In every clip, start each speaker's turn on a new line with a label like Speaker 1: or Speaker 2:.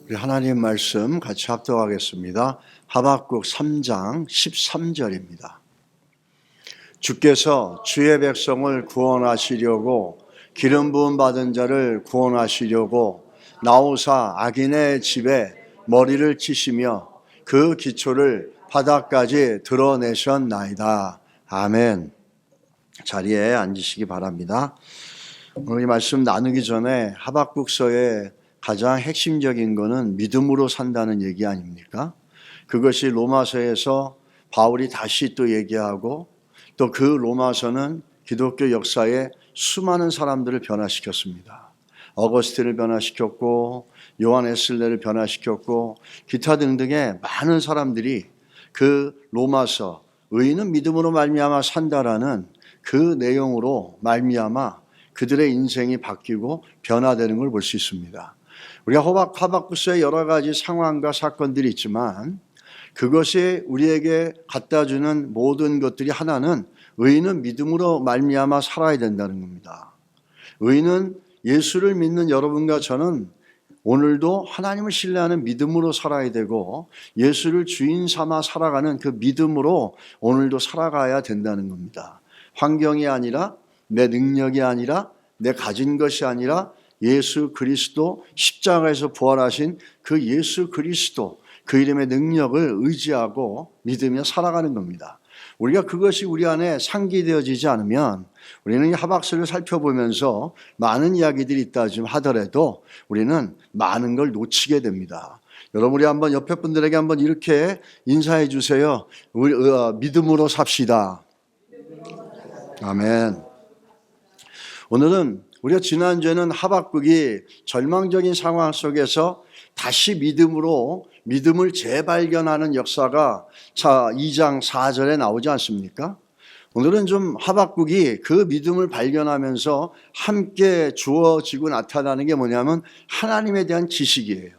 Speaker 1: 우리 하나님 말씀 같이 합독하겠습니다. 하박국 3장 13절입니다. 주께서 주의 백성을 구원하시려고 기름 부음 받은 자를 구원하시려고 나오사 악인의 집에 머리를 치시며 그 기초를 바닥까지 드러내셨나이다. 아멘. 자리에 앉으시기 바랍니다. 오늘 이 말씀 나누기 전에 하박국서의 가장 핵심적인 것은 믿음으로 산다는 얘기 아닙니까? 그것이 로마서에서 바울이 다시 또 얘기하고 또 그 로마서는 기독교 역사에 수많은 사람들을 변화시켰습니다. 어거스틴을 변화시켰고 요한 웨슬레를 변화시켰고 기타 등등의 많은 사람들이 그 로마서 의인은 믿음으로 말미암아 산다라는 그 내용으로 말미암아 그들의 인생이 바뀌고 변화되는 걸 볼 수 있습니다. 우리가 하박국서에 여러 가지 상황과 사건들이 있지만 그것이 우리에게 갖다주는 모든 것들이 하나는 의인은 믿음으로 말미암아 살아야 된다는 겁니다. 의인은 예수를 믿는 여러분과 저는 오늘도 하나님을 신뢰하는 믿음으로 살아야 되고 예수를 주인 삼아 살아가는 그 믿음으로 오늘도 살아가야 된다는 겁니다. 환경이 아니라 내 능력이 아니라 내 가진 것이 아니라 예수 그리스도 십자가에서 부활하신 그 예수 그리스도 그 이름의 능력을 의지하고 믿으며 살아가는 겁니다. 우리가 그것이 우리 안에 상기되어지지 않으면 우리는 이 하박서를 살펴보면서 많은 이야기들이 있다 하더라도 우리는 많은 걸 놓치게 됩니다. 여러분 우리 한번 옆에 분들에게 한번 이렇게 인사해 주세요. 우리 믿음으로 삽시다. 아멘. 오늘은 우리가 지난주에는 하박국이 절망적인 상황 속에서 다시 믿음을 재발견하는 역사가 2장 4절에 나오지 않습니까? 오늘은 좀 하박국이 그 믿음을 발견하면서 함께 주어지고 나타나는 게 뭐냐면 하나님에 대한 지식이에요.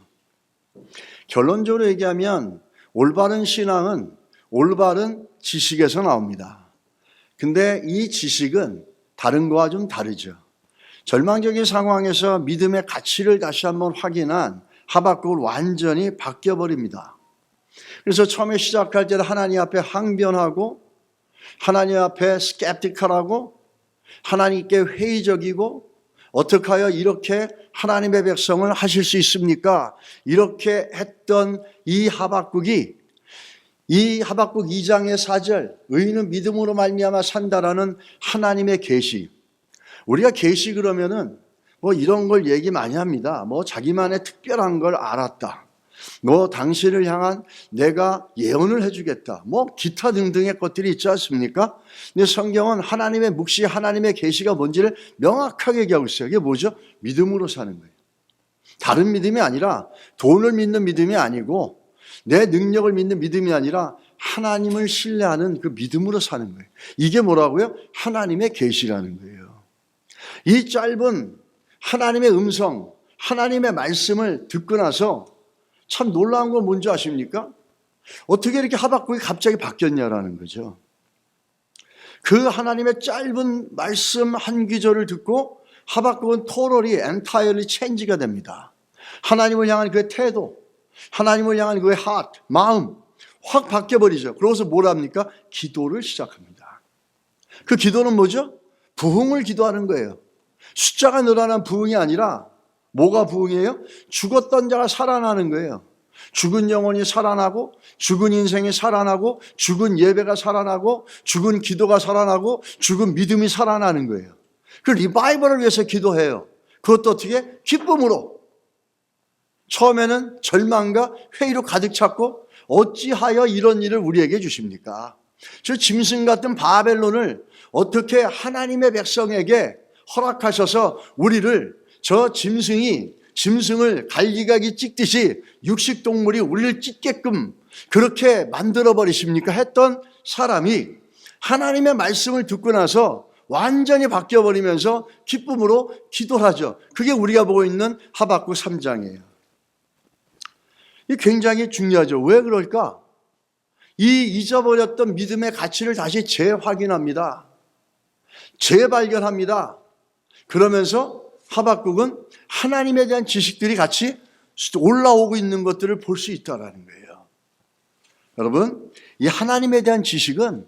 Speaker 1: 결론적으로 얘기하면 올바른 신앙은 올바른 지식에서 나옵니다. 근데 이 지식은 다른 거와 좀 다르죠. 절망적인 상황에서 믿음의 가치를 다시 한번 확인한 하박국은 완전히 바뀌어버립니다. 그래서 처음에 시작할 때는 하나님 앞에 항변하고 하나님 앞에 스캡티컬하고 하나님께 회의적이고 어떻게 하여 이렇게 하나님의 백성을 하실 수 있습니까? 이렇게 했던 이 하박국 2장의 4절 의인은 믿음으로 말미암아 산다라는 하나님의 계시. 우리가 계시 그러면은 뭐 이런 걸 얘기 많이 합니다. 뭐 자기만의 특별한 걸 알았다. 뭐 당신을 향한 내가 예언을 해주겠다. 뭐 기타 등등의 것들이 있지 않습니까? 근데 성경은 하나님의 묵시, 하나님의 계시가 뭔지를 명확하게 얘기하고 있어요. 이게 뭐죠? 믿음으로 사는 거예요. 다른 믿음이 아니라 돈을 믿는 믿음이 아니고 내 능력을 믿는 믿음이 아니라 하나님을 신뢰하는 그 믿음으로 사는 거예요. 이게 뭐라고요? 하나님의 계시라는 거예요. 이 짧은 하나님의 음성, 하나님의 말씀을 듣고 나서 참 놀라운 건 뭔지 아십니까? 어떻게 이렇게 하박국이 갑자기 바뀌었냐라는 거죠. 그 하나님의 짧은 말씀 한 구절을 듣고 하박국은 totally, entirely change가 됩니다. 하나님을 향한 그의 태도, 하나님을 향한 그의 heart, 마음 확 바뀌어버리죠. 그러고서 뭘 합니까? 기도를 시작합니다. 그 기도는 뭐죠? 부흥을 기도하는 거예요. 숫자가 늘어난 부흥이 아니라 뭐가 부흥이에요? 죽었던 자가 살아나는 거예요. 죽은 영혼이 살아나고 죽은 인생이 살아나고 죽은 예배가 살아나고 죽은 기도가 살아나고 죽은 믿음이 살아나는 거예요. 그 리바이벌을 위해서 기도해요. 그것도 어떻게? 기쁨으로. 처음에는 절망과 회의로 가득 찼고 어찌하여 이런 일을 우리에게 주십니까? 저 짐승 같은 바벨론을 어떻게 하나님의 백성에게 허락하셔서 우리를 저 짐승을 갈기갈기 찍듯이 육식동물이 우리를 찢게끔 그렇게 만들어버리십니까? 했던 사람이 하나님의 말씀을 듣고 나서 완전히 바뀌어버리면서 기쁨으로 기도하죠. 그게 우리가 보고 있는 하박국 3장이에요. 이게 굉장히 중요하죠. 왜 그럴까? 이 잊어버렸던 믿음의 가치를 다시 재확인합니다. 재발견합니다. 그러면서 하박국은 하나님에 대한 지식들이 같이 올라오고 있는 것들을 볼 수 있다라는 거예요. 여러분, 이 하나님에 대한 지식은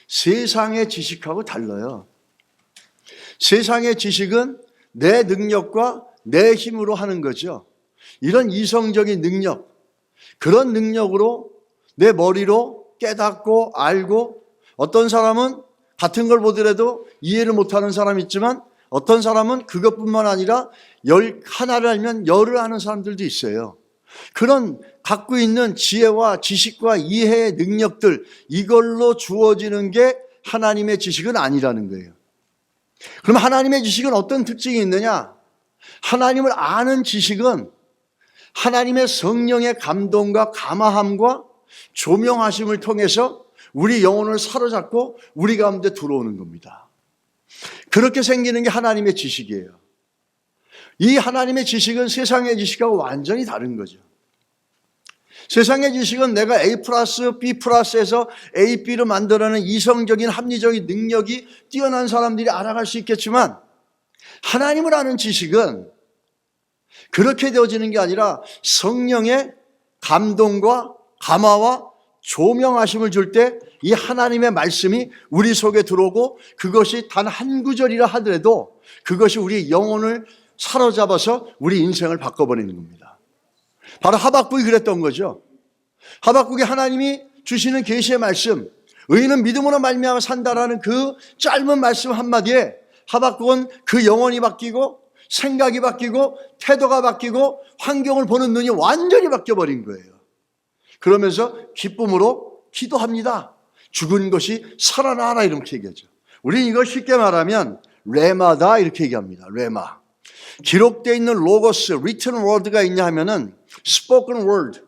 Speaker 1: 세상의 지식하고 달라요. 세상의 지식은 내 능력과 내 힘으로 하는 거죠. 이런 이성적인 능력, 그런 능력으로 내 머리로 깨닫고 알고, 어떤 사람은 같은 걸 보더라도 이해를 못하는 사람이 있지만 어떤 사람은 그것뿐만 아니라 하나를 알면 열을 아는 사람들도 있어요. 그런 갖고 있는 지혜와 지식과 이해의 능력들, 이걸로 주어지는 게 하나님의 지식은 아니라는 거예요. 그럼 하나님의 지식은 어떤 특징이 있느냐? 하나님을 아는 지식은 하나님의 성령의 감동과 감화함과 조명하심을 통해서 우리 영혼을 사로잡고 우리 가운데 들어오는 겁니다. 그렇게 생기는 게 하나님의 지식이에요. 이 하나님의 지식은 세상의 지식하고 완전히 다른 거죠. 세상의 지식은 내가 A 플러스 B 플러스에서 A, B로 만들어내는 이성적인 합리적인 능력이 뛰어난 사람들이 알아갈 수 있겠지만, 하나님을 아는 지식은 그렇게 되어지는 게 아니라 성령의 감동과 감화와 조명하심을 줄 때 이 하나님의 말씀이 우리 속에 들어오고, 그것이 단 한 구절이라 하더라도 그것이 우리 영혼을 사로잡아서 우리 인생을 바꿔버리는 겁니다. 바로 하박국이 그랬던 거죠. 하박국이 하나님이 주시는 계시의 말씀, 의인은 믿음으로 말미암아 산다라는 그 짧은 말씀 한마디에 하박국은 그 영혼이 바뀌고 생각이 바뀌고 태도가 바뀌고 환경을 보는 눈이 완전히 바뀌어버린 거예요. 그러면서 기쁨으로 기도합니다. 죽은 것이 살아나라, 이렇게 얘기하죠. 우리는 이걸 쉽게 말하면 레마다 이렇게 얘기합니다. 레마. 기록되어 있는 로고스, written word가 있냐 하면은 spoken word,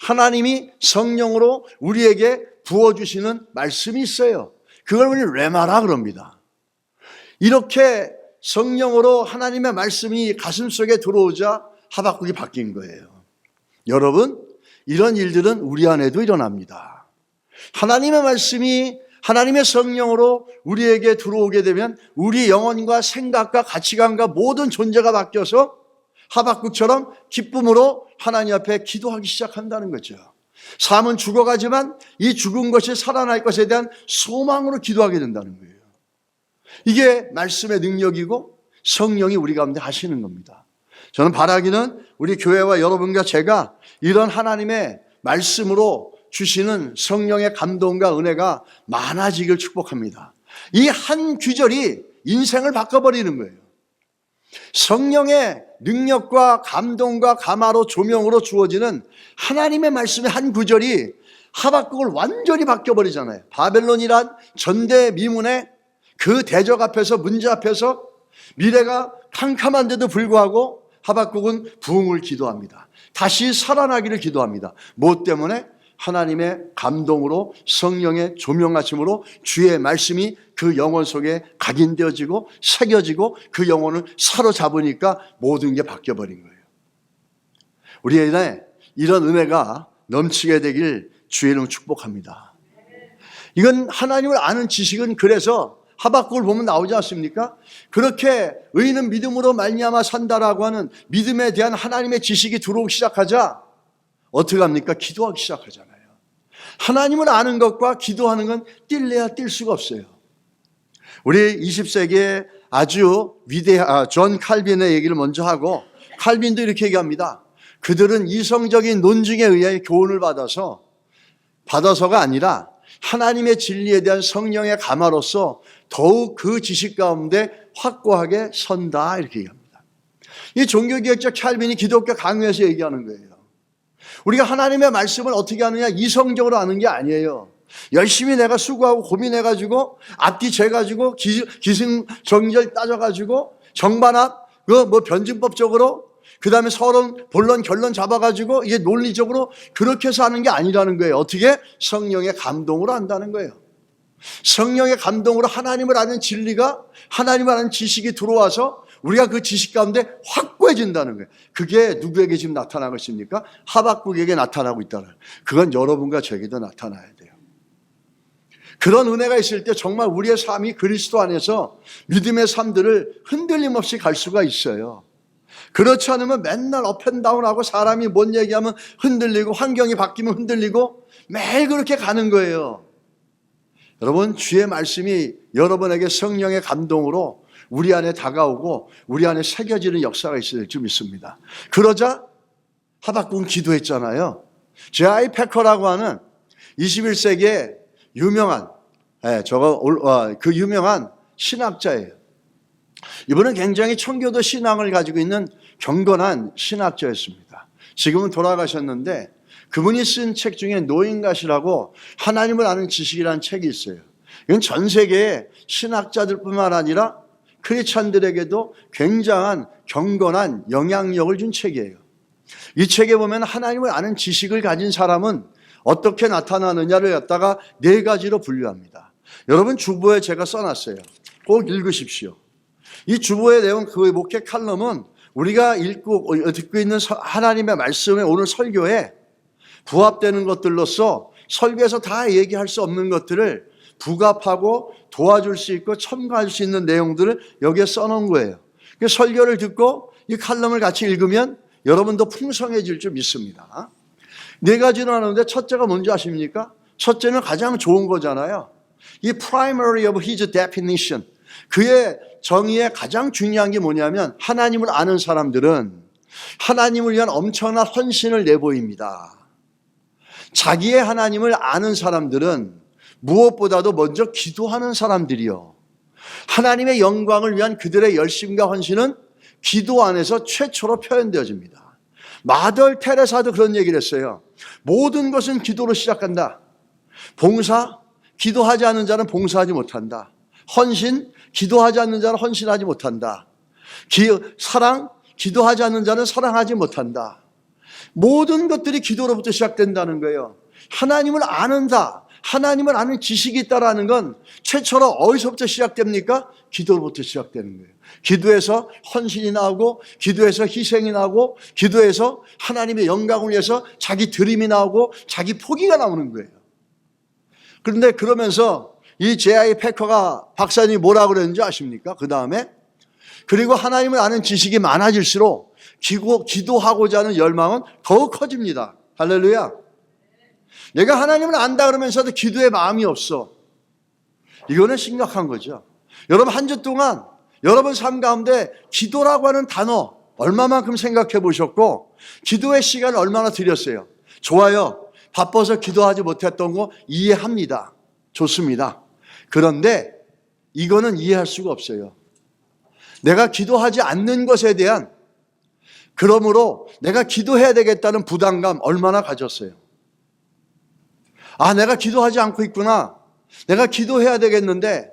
Speaker 1: 하나님이 성령으로 우리에게 부어주시는 말씀이 있어요. 그걸 우리 레마라 그럽니다. 이렇게 성령으로 하나님의 말씀이 가슴속에 들어오자 하박국이 바뀐 거예요. 여러분, 이런 일들은 우리 안에도 일어납니다. 하나님의 말씀이 하나님의 성령으로 우리에게 들어오게 되면 우리 영혼과 생각과 가치관과 모든 존재가 바뀌어서 하박국처럼 기쁨으로 하나님 앞에 기도하기 시작한다는 거죠. 삶은 죽어가지만 이 죽은 것이 살아날 것에 대한 소망으로 기도하게 된다는 거예요. 이게 말씀의 능력이고 성령이 우리 가운데 하시는 겁니다. 저는 바라기는 우리 교회와 여러분과 제가 이런 하나님의 말씀으로 주시는 성령의 감동과 은혜가 많아지길 축복합니다. 이 한 구절이 인생을 바꿔버리는 거예요. 성령의 능력과 감동과 감화로 조명으로 주어지는 하나님의 말씀의 한 구절이 하박국을 완전히 바뀌어버리잖아요. 바벨론이란 전대미문의 그 대적 앞에서, 문제 앞에서 미래가 캄캄한데도 불구하고 하박국은 부흥을 기도합니다. 다시 살아나기를 기도합니다. 무엇 때문에? 하나님의 감동으로, 성령의 조명하심으로 주의 말씀이 그 영혼 속에 각인되어지고 새겨지고 그 영혼을 사로잡으니까 모든 게 바뀌어버린 거예요. 우리에게 이런 은혜가 넘치게 되길 주의 이름으로 축복합니다. 이건 하나님을 아는 지식은 그래서 하박국을 보면 나오지 않습니까? 그렇게 의인은 믿음으로 말미암아 산다라고 하는 믿음에 대한 하나님의 지식이 들어오기 시작하자 어떻게 합니까? 기도하기 시작하잖아요. 하나님을 아는 것과 기도하는 건 뛸래야 뛸 수가 없어요. 우리 20세기에 아주 위대한 존 칼빈의 얘기를 먼저 하고, 칼빈도 이렇게 얘기합니다. 그들은 이성적인 논증에 의해 교훈을 받아서가 아니라 하나님의 진리에 대한 성령의 감화로서 더욱 그 지식 가운데 확고하게 선다, 이렇게 얘기합니다. 이 종교개혁자 칼빈이 기독교 강요에서 얘기하는 거예요. 우리가 하나님의 말씀을 어떻게 하느냐, 이성적으로 아는 게 아니에요. 열심히 내가 수고하고 고민해가지고 앞뒤 재가지고 기승전결 따져가지고 정반합 변증법적으로 그 다음에 서론 본론 결론 잡아가지고 이게 논리적으로 그렇게 해서 하는 게 아니라는 거예요. 어떻게? 성령의 감동으로 한다는 거예요. 성령의 감동으로 하나님을 아는 진리가, 하나님을 아는 지식이 들어와서 우리가 그 지식 가운데 확고해진다는 거예요. 그게 누구에게 지금 나타나고 있습니까? 하박국에게 나타나고 있다는 거예요. 그건 여러분과 저에게도 나타나야 돼요. 그런 은혜가 있을 때 정말 우리의 삶이 그리스도 안에서 믿음의 삶들을 흔들림 없이 갈 수가 있어요. 그렇지 않으면 맨날 업앤다운하고 사람이 뭔 얘기하면 흔들리고 환경이 바뀌면 흔들리고 매일 그렇게 가는 거예요. 여러분, 주의 말씀이 여러분에게 성령의 감동으로 우리 안에 다가오고 우리 안에 새겨지는 역사가 있어야 될 줄 믿습니다. 그러자 하박국은 기도했잖아요. J.I. 패커라고 하는 21세기의 유명한 그 유명한 신학자예요. 이분은 굉장히 청교도 신앙을 가지고 있는 경건한 신학자였습니다. 지금은 돌아가셨는데 그분이 쓴 책 중에 노인갓이라고 하나님을 아는 지식이라는 책이 있어요. 이건 전 세계의 신학자들뿐만 아니라 크리스찬들에게도 굉장한 경건한 영향력을 준 책이에요. 이 책에 보면 하나님을 아는 지식을 가진 사람은 어떻게 나타나느냐를 갖다가 4가지로 분류합니다. 여러분, 주보에 제가 써놨어요. 꼭 읽으십시오. 이 주보의 내용, 그 목회 칼럼은 우리가 읽고 듣고 있는 하나님의 말씀에 오늘 설교에 부합되는 것들로서 설교에서 다 얘기할 수 없는 것들을 부합하고 도와줄 수 있고 첨가할 수 있는 내용들을 여기에 써놓은 거예요. 설교를 듣고 이 칼럼을 같이 읽으면 여러분도 풍성해질 줄 믿습니다. 4가지로 하는데 첫째가 뭔지 아십니까? 첫째는 가장 좋은 거잖아요. 이 primary of his definition, 그의 정의의 가장 중요한 게 뭐냐면 하나님을 아는 사람들은 하나님을 위한 엄청난 헌신을 내보입니다. 자기의 하나님을 아는 사람들은 무엇보다도 먼저 기도하는 사람들이요. 하나님의 영광을 위한 그들의 열심과 헌신은 기도 안에서 최초로 표현되어집니다. 마더 테레사도 그런 얘기를 했어요. 모든 것은 기도로 시작한다. 봉사, 기도하지 않는 자는 봉사하지 못한다. 헌신, 기도하지 않는 자는 헌신하지 못한다. 사랑, 기도하지 않는 자는 사랑하지 못한다. 모든 것들이 기도로부터 시작된다는 거예요. 하나님을 아는다, 하나님을 아는 지식이 있다라는 건 최초로 어디서부터 시작됩니까? 기도로부터 시작되는 거예요. 기도에서 헌신이 나오고, 기도에서 희생이 나오고, 기도에서 하나님의 영광을 위해서 자기 드림이 나오고 자기 포기가 나오는 거예요. 그런데 그러면서 이 J.I. 패커가 박사님이 뭐라고 그랬는지 아십니까? 그 다음에 그리고 하나님을 아는 지식이 많아질수록 기도하고자 하는 열망은 더욱 커집니다. 할렐루야. 내가 하나님을 안다 그러면서도 기도에 마음이 없어. 이거는 심각한 거죠. 여러분, 한 주 동안 여러분 삶 가운데 기도라고 하는 단어 얼마만큼 생각해 보셨고 기도의 시간을 얼마나 드렸어요? 좋아요. 바빠서 기도하지 못했던 거 이해합니다. 좋습니다. 그런데 이거는 이해할 수가 없어요. 내가 기도하지 않는 것에 대한, 그러므로 내가 기도해야 되겠다는 부담감 얼마나 가졌어요? 아, 내가 기도하지 않고 있구나. 내가 기도해야 되겠는데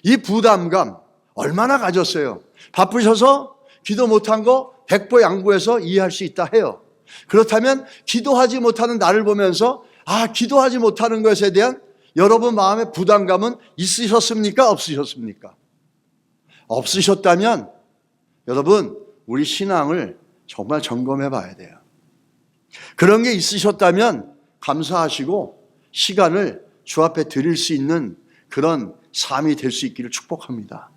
Speaker 1: 이 부담감 얼마나 가졌어요? 바쁘셔서 기도 못한 거 백보양보해서 이해할 수 있다 해요. 그렇다면 기도하지 못하는 나를 보면서 기도하지 못하는 것에 대한 여러분 마음의 부담감은 있으셨습니까? 없으셨습니까? 없으셨다면 여러분, 우리 신앙을 정말 점검해 봐야 돼요. 그런 게 있으셨다면 감사하시고 시간을 주 앞에 드릴 수 있는 그런 삶이 될 수 있기를 축복합니다.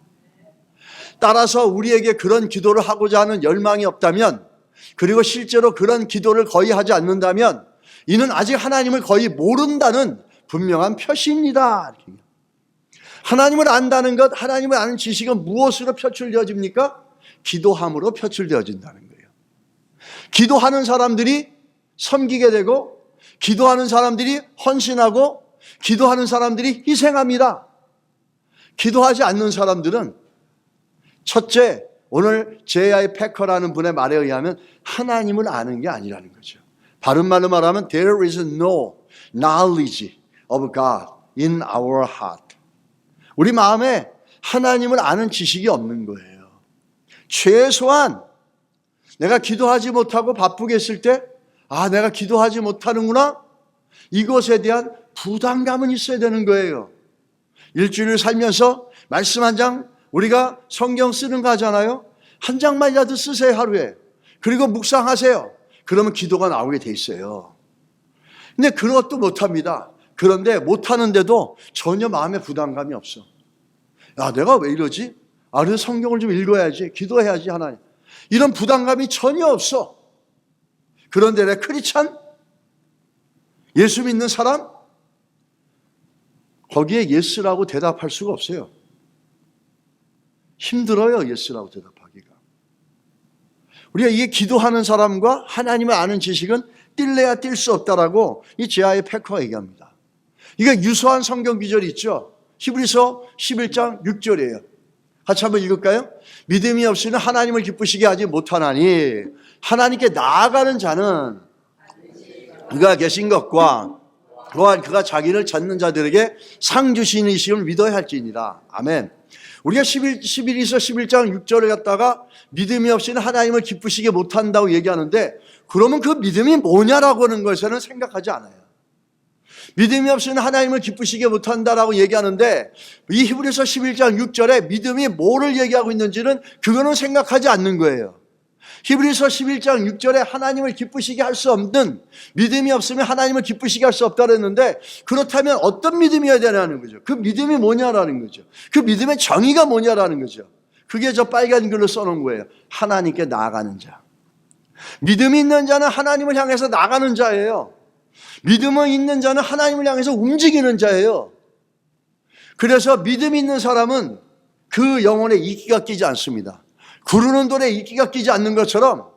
Speaker 1: 따라서 우리에게 그런 기도를 하고자 하는 열망이 없다면, 그리고 실제로 그런 기도를 거의 하지 않는다면 이는 아직 하나님을 거의 모른다는 분명한 표시입니다. 하나님을 안다는 것, 하나님을 아는 지식은 무엇으로 표출되어집니까? 기도함으로 표출되어진다는 거예요. 기도하는 사람들이 섬기게 되고, 기도하는 사람들이 헌신하고, 기도하는 사람들이 희생합니다. 기도하지 않는 사람들은 첫째, 오늘 J.I. 패커라는 분의 말에 의하면 하나님을 아는 게 아니라는 거죠. 바른 말로 말하면 there is no knowledge of God in our heart. 우리 마음에 하나님을 아는 지식이 없는 거예요. 최소한 내가 기도하지 못하고 바쁘게 있을 때 내가 기도하지 못하는구나, 이것에 대한 부담감은 있어야 되는 거예요. 일주일을 살면서 말씀 한 장, 우리가 성경 쓰는 거 하잖아요. 한 장만이라도 쓰세요, 하루에. 그리고 묵상하세요. 그러면 기도가 나오게 돼 있어요. 근데 그것도 못합니다. 그런데 못하는데도 전혀 마음에 부담감이 없어. 내가 왜 이러지? 그래서 성경을 좀 읽어야지, 기도해야지, 하나님. 이런 부담감이 전혀 없어. 그런데 내 크리스찬? 예수 믿는 사람? 거기에 예스라고 대답할 수가 없어요. 힘들어요, 예스라고 대답하기가. 우리가 이게 기도하는 사람과 하나님을 아는 지식은 뛸래야 뛸 수 없다라고 이 제아의 패커가 얘기합니다. 이게 유사한 성경 구절이 있죠. 히브리서 11장 6절이에요. 같이 한번 읽을까요? 믿음이 없이는 하나님을 기쁘시게 하지 못하나니 하나님께 나아가는 자는 그가 계신 것과 또한 그가 자기를 찾는 자들에게 상 주시는 이심을 믿어야 할지니라. 아멘. 우리가 11에서 11장 6절을 갖다가 믿음이 없이는 하나님을 기쁘시게 못한다고 얘기하는데, 그러면 그 믿음이 뭐냐라고 하는 것에는 생각하지 않아요. 믿음이 없이는 하나님을 기쁘시게 못한다라고 얘기하는데, 이 히브리서 11장 6절에 믿음이 뭐를 얘기하고 있는지는 그거는 생각하지 않는 거예요. 히브리서 11장 6절에 하나님을 기쁘시게 할 수 없는, 믿음이 없으면 하나님을 기쁘시게 할 수 없다고 했는데, 그렇다면 어떤 믿음이어야 되냐는 거죠. 그 믿음이 뭐냐라는 거죠. 그 믿음의 정의가 뭐냐라는 거죠. 그게 저 빨간 글로 써놓은 거예요. 하나님께 나아가는 자. 믿음이 있는 자는 하나님을 향해서 나가는 자예요. 믿음이 있는 자는 하나님을 향해서 움직이는 자예요. 그래서 믿음이 있는 사람은 그 영혼에 이끼가 끼지 않습니다. 구르는 돌에 이끼가 끼지 않는 것처럼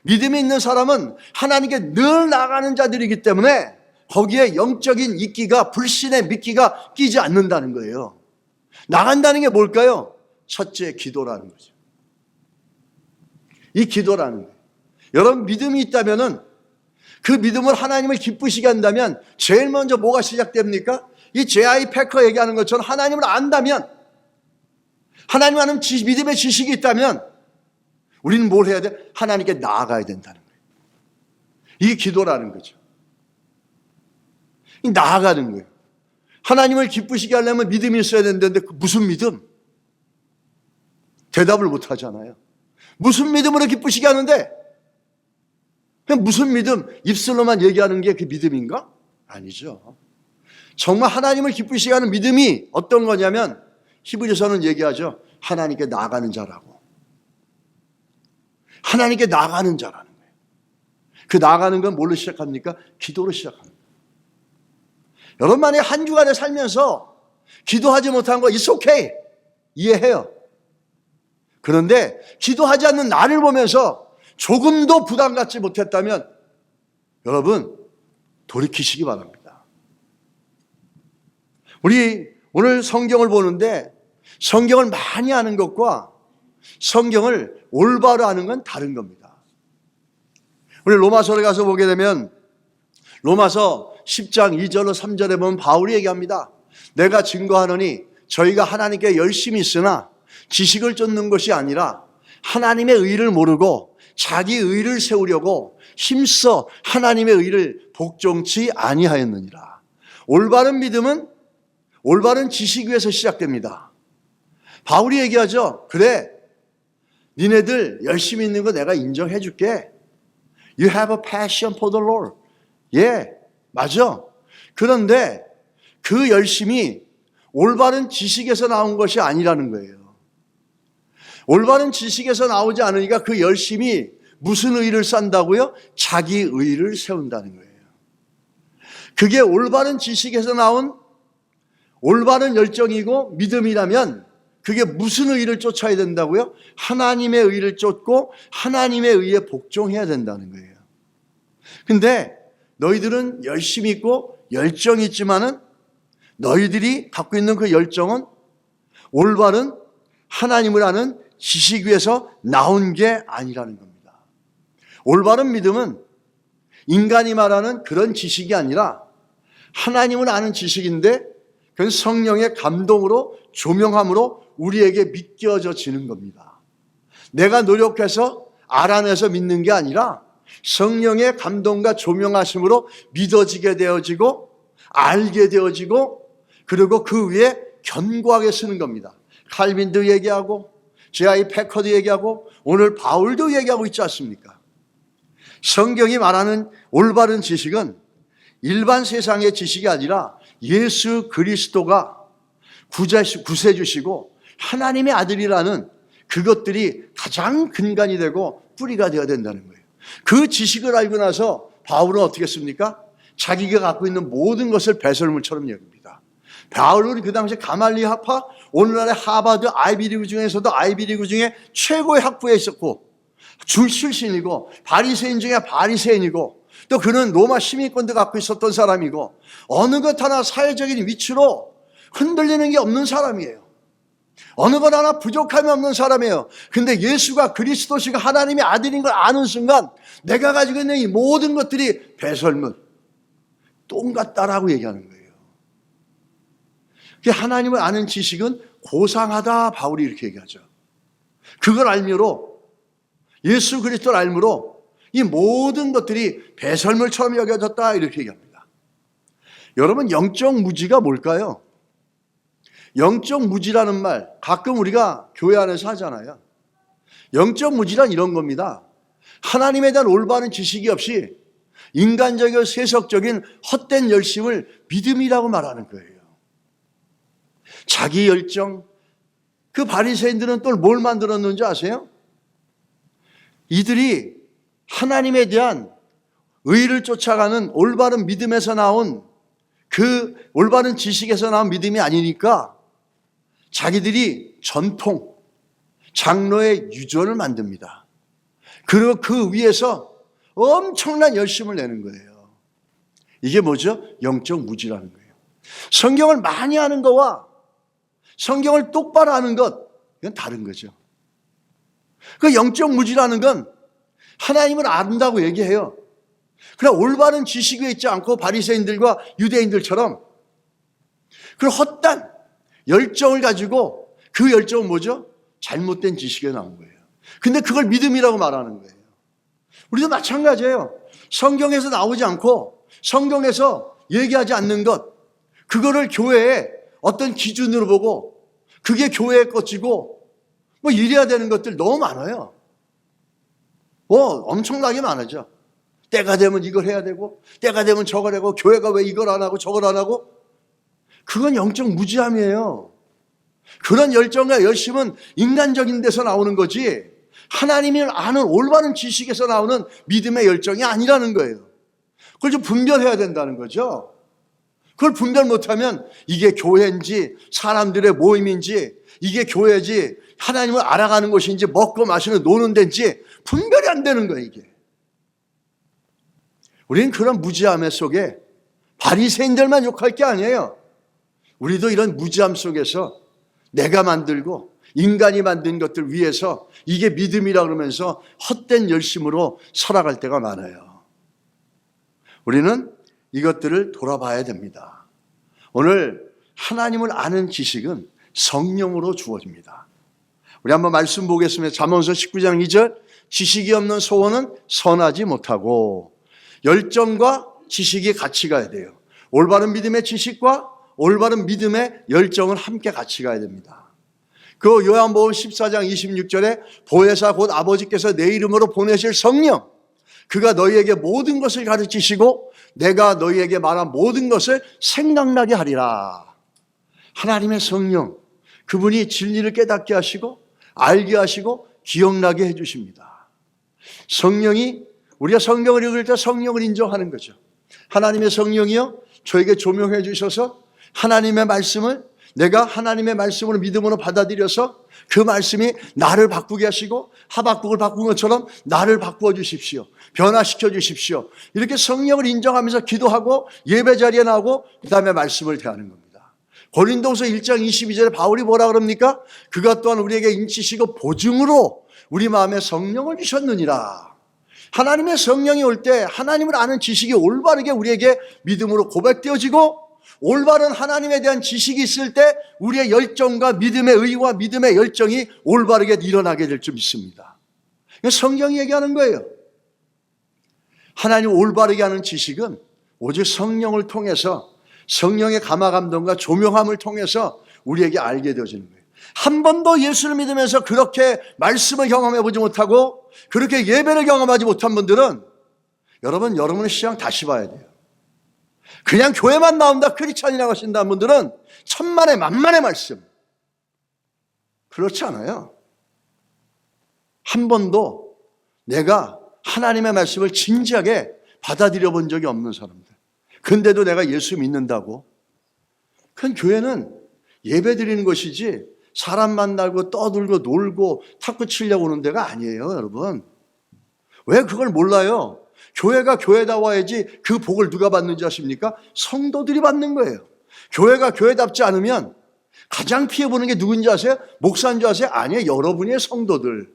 Speaker 1: 믿음이 있는 사람은 하나님께 늘 나가는 자들이기 때문에 거기에 영적인 이끼가, 불신의 미끼가 끼지 않는다는 거예요. 나간다는 게 뭘까요? 첫째, 기도라는 거죠. 이 기도라는 거예요. 여러분, 믿음이 있다면은 그 믿음을 하나님을 기쁘시게 한다면 제일 먼저 뭐가 시작됩니까? 이 제아이 패커 얘기하는 것처럼 하나님을 안다면, 하나님 아는 믿음의 지식이 있다면 우리는 뭘 해야 돼? 하나님께 나아가야 된다는 거예요. 이게 기도라는 거죠. 나아가는 거예요. 하나님을 기쁘시게 하려면 믿음이 있어야 되는데 무슨 믿음? 대답을 못 하잖아요. 무슨 믿음으로 기쁘시게 하는데? 그냥 무슨 믿음? 입술로만 얘기하는 게 그 믿음인가? 아니죠. 정말 하나님을 기쁘시게 하는 믿음이 어떤 거냐면, 히브리서는 얘기하죠. 하나님께 나아가는 자라고. 하나님께 나아가는 자라는 거예요. 그 나아가는 건 뭘로 시작합니까? 기도로 시작합니다. 여러분, 만약에 한 주간에 살면서 기도하지 못한 거 it's okay. 이해해요. 그런데 기도하지 않는 나를 보면서 조금도 부담 갖지 못했다면 여러분, 돌이키시기 바랍니다. 우리 오늘 성경을 보는데 성경을 많이 아는 것과 성경을 올바로 아는 건 다른 겁니다. 우리 로마서를 가서 보게 되면 로마서 10장 2절로 3절에 보면 바울이 얘기합니다. 내가 증거하노니 저희가 하나님께 열심히 있으나 지식을 쫓는 것이 아니라 하나님의 의를 모르고 자기 의를 세우려고 힘써 하나님의 의를 복종치 아니하였느니라. 올바른 믿음은 올바른 지식 위에서 시작됩니다. 바울이 얘기하죠. 그래, 니네들 열심히 있는 거 내가 인정해 줄게. You have a passion for the Lord. 예, 맞아. 그런데 그 열심이 올바른 지식에서 나온 것이 아니라는 거예요. 올바른 지식에서 나오지 않으니까 그 열심이 무슨 의를 쌓는다고요? 자기 의를 세운다는 거예요. 그게 올바른 지식에서 나온 올바른 열정이고 믿음이라면 그게 무슨 의를 쫓아야 된다고요? 하나님의 의를 쫓고 하나님의 의에 복종해야 된다는 거예요. 근데 너희들은 열심히 있고 열정이 있지만은 너희들이 갖고 있는 그 열정은 올바른 하나님을 아는 지식 위에서 나온 게 아니라는 겁니다. 올바른 믿음은 인간이 말하는 그런 지식이 아니라 하나님을 아는 지식인데 그건 성령의 감동으로 조명함으로 우리에게 믿겨지는 겁니다. 내가 노력해서 알아내서 믿는 게 아니라 성령의 감동과 조명하심으로 믿어지게 되어지고 알게 되어지고 그리고 그 위에 견고하게 쓰는 겁니다. 칼빈도 얘기하고 제아이 패커도 얘기하고 오늘 바울도 얘기하고 있지 않습니까? 성경이 말하는 올바른 지식은 일반 세상의 지식이 아니라 예수 그리스도가 구세주시고 하나님의 아들이라는 그것들이 가장 근간이 되고 뿌리가 되어야 된다는 거예요. 그 지식을 알고 나서 바울은 어떻게 했습니까? 자기가 갖고 있는 모든 것을 배설물처럼 여깁니다. 바울은 그 당시 가말리 학파, 오늘날의 하버드 아이비리그 중에서도 아이비리그 중에 최고의 학부에 있었고 출신이고 바리새인 중에 바리새인이고 또 그는 로마 시민권도 갖고 있었던 사람이고 어느 것 하나 사회적인 위치로 흔들리는 게 없는 사람이에요. 어느 것 하나 부족함이 없는 사람이에요. 근데 예수가 그리스도시가 하나님의 아들인 걸 아는 순간 내가 가지고 있는 이 모든 것들이 배설물, 똥 같다라고 얘기하는 거예요. 하나님을 아는 지식은 고상하다, 바울이 이렇게 얘기하죠. 그걸 알므로, 예수 그리스도를 알므로 이 모든 것들이 배설물처럼 여겨졌다, 이렇게 얘기합니다. 여러분, 영적 무지가 뭘까요? 영적 무지라는 말 가끔 우리가 교회 안에서 하잖아요. 영적 무지란 이런 겁니다. 하나님에 대한 올바른 지식이 없이 인간적이고 세속적인 헛된 열심을 믿음이라고 말하는 거예요. 자기 열정. 그 바리새인들은 또 뭘 만들었는지 아세요? 이들이 하나님에 대한 의를 쫓아가는 올바른 믿음에서 나온 그 올바른 지식에서 나온 믿음이 아니니까 자기들이 전통, 장로의 유전을 만듭니다. 그리고 그 위에서 엄청난 열심을 내는 거예요. 이게 뭐죠? 영적 무지라는 거예요. 성경을 많이 아는 거와 성경을 똑바로 아는 것, 이건 다른 거죠. 그 영적 무지라는 건 하나님을 안다고 얘기해요. 그러나 올바른 지식이 있지 않고 바리새인들과 유대인들처럼 그 헛된 열정을 가지고 그 열정은 뭐죠? 잘못된 지식에 나온 거예요. 근데 그걸 믿음이라고 말하는 거예요. 우리도 마찬가지예요. 성경에서 나오지 않고 성경에서 얘기하지 않는 것, 그거를 교회에 어떤 기준으로 보고 그게 교회의 것이고 뭐 이래야 되는 것들 너무 많아요. 엄청나게 많아져. 때가 되면 이걸 해야 되고 때가 되면 저걸 하고 교회가 왜 이걸 안 하고 저걸 안 하고, 그건 영적 무지함이에요. 그런 열정과 열심은 인간적인 데서 나오는 거지 하나님을 아는 올바른 지식에서 나오는 믿음의 열정이 아니라는 거예요. 그걸 좀 분별해야 된다는 거죠. 그걸 분별 못하면 이게 교회인지 사람들의 모임인지 이게 교회지 하나님을 알아가는 곳인지 먹고 마시는 노는 데인지 분별이 안 되는 거예요. 이게. 우리는 그런 무지함 속에 바리새인들만 욕할 게 아니에요. 우리도 이런 무지함 속에서 내가 만들고 인간이 만든 것들 위해서 이게 믿음이라 그러면서 헛된 열심으로 살아갈 때가 많아요. 우리는 이것들을 돌아봐야 됩니다. 오늘 하나님을 아는 지식은 성령으로 주어집니다. 우리 한번 말씀 보겠습니다. 잠언서 19장 2절, 지식이 없는 소원은 선하지 못하고 열정과 지식이 같이 가야 돼요. 올바른 믿음의 지식과 올바른 믿음의 열정을 함께 같이 가야 됩니다. 그 요한복음 14장 26절에 보혜사 곧 아버지께서 내 이름으로 보내실 성령, 그가 너희에게 모든 것을 가르치시고 내가 너희에게 말한 모든 것을 생각나게 하리라. 하나님의 성령, 그분이 진리를 깨닫게 하시고 알게 하시고 기억나게 해주십니다. 성령이, 우리가 성경을 읽을 때 성령을 인정하는 거죠. 하나님의 성령이요 저에게 조명해 주셔서 하나님의 말씀을 내가 하나님의 말씀으로 믿음으로 받아들여서 그 말씀이 나를 바꾸게 하시고 하박국을 바꾼 것처럼 나를 바꾸어 주십시오. 변화시켜 주십시오. 이렇게 성령을 인정하면서 기도하고 예배 자리에 나오고 그 다음에 말씀을 대하는 겁니다. 고린도후서 1장 22절에 바울이 뭐라 그럽니까? 그가 또한 우리에게 인치시고 보증으로 우리 마음에 성령을 주셨느니라. 하나님의 성령이 올 때 하나님을 아는 지식이 올바르게 우리에게 믿음으로 고백되어지고 올바른 하나님에 대한 지식이 있을 때 우리의 열정과 믿음의 의와 믿음의 열정이 올바르게 일어나게 될 줄 믿습니다. 성경이 얘기하는 거예요. 하나님 올바르게 하는 지식은 오직 성령을 통해서 성령의 감화감동과 조명함을 통해서 우리에게 알게 되어지는 거예요. 한 번도 예수를 믿으면서 그렇게 말씀을 경험해 보지 못하고 그렇게 예배를 경험하지 못한 분들은 여러분의 시장 다시 봐야 돼요. 그냥 교회만 나온다 크리스찬이라고 하신다는 분들은 천만의 만만의 말씀, 그렇지 않아요. 한 번도 내가 하나님의 말씀을 진지하게 받아들여 본 적이 없는 사람들. 근데도 내가 예수 믿는다고? 그건 교회는 예배 드리는 것이지 사람 만나고 떠들고 놀고 탁구 치려고 오는 데가 아니에요, 여러분. 왜 그걸 몰라요? 교회가 교회다워야지 그 복을 누가 받는지 아십니까? 성도들이 받는 거예요. 교회가 교회답지 않으면 가장 피해보는 게 누군지 아세요? 목사인 줄 아세요? 아니에요. 여러분의 성도들.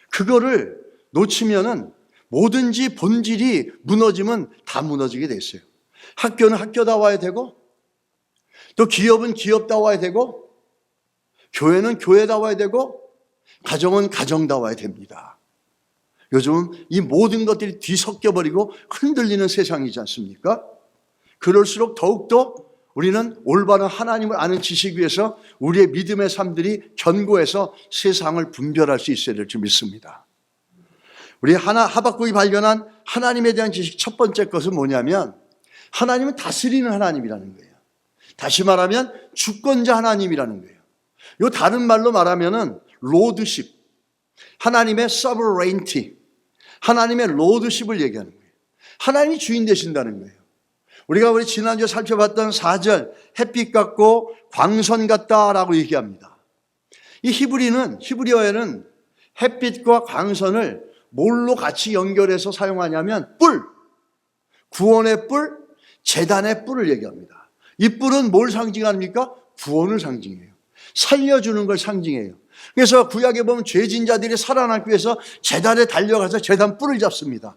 Speaker 1: 그거를 놓치면은 뭐든지 본질이 무너지면 다 무너지게 돼 있어요. 학교는 학교다워야 되고, 또 기업은 기업다워야 되고, 교회는 교회다워야 되고, 가정은 가정다워야 됩니다. 요즘은 이 모든 것들이 뒤섞여버리고 흔들리는 세상이지 않습니까? 그럴수록 더욱더 우리는 올바른 하나님을 아는 지식 위에서 우리의 믿음의 삶들이 견고해서 세상을 분별할 수 있어야 될 줄 믿습니다. 우리 하박국이 발견한 하나님에 대한 지식 첫 번째 것은 뭐냐면 하나님은 다스리는 하나님이라는 거예요. 다시 말하면 주권자 하나님이라는 거예요. 요 다른 말로 말하면은 로드십, 하나님의 sovereignty, 하나님의 로드십을 얘기하는 거예요. 하나님이 주인 되신다는 거예요. 우리 지난주에 살펴봤던 4절, 햇빛 같고 광선 같다라고 얘기합니다. 이 히브리어에는 햇빛과 광선을 뭘로 같이 연결해서 사용하냐면 뿔, 구원의 뿔, 제단의 뿔을 얘기합니다. 이 뿔은 뭘 상징합니까? 구원을 상징해요. 살려주는 걸 상징해요. 그래서 구약에 보면 죄진 자들이 살아나기 위해서 제단에 달려가서 제단 뿔을 잡습니다.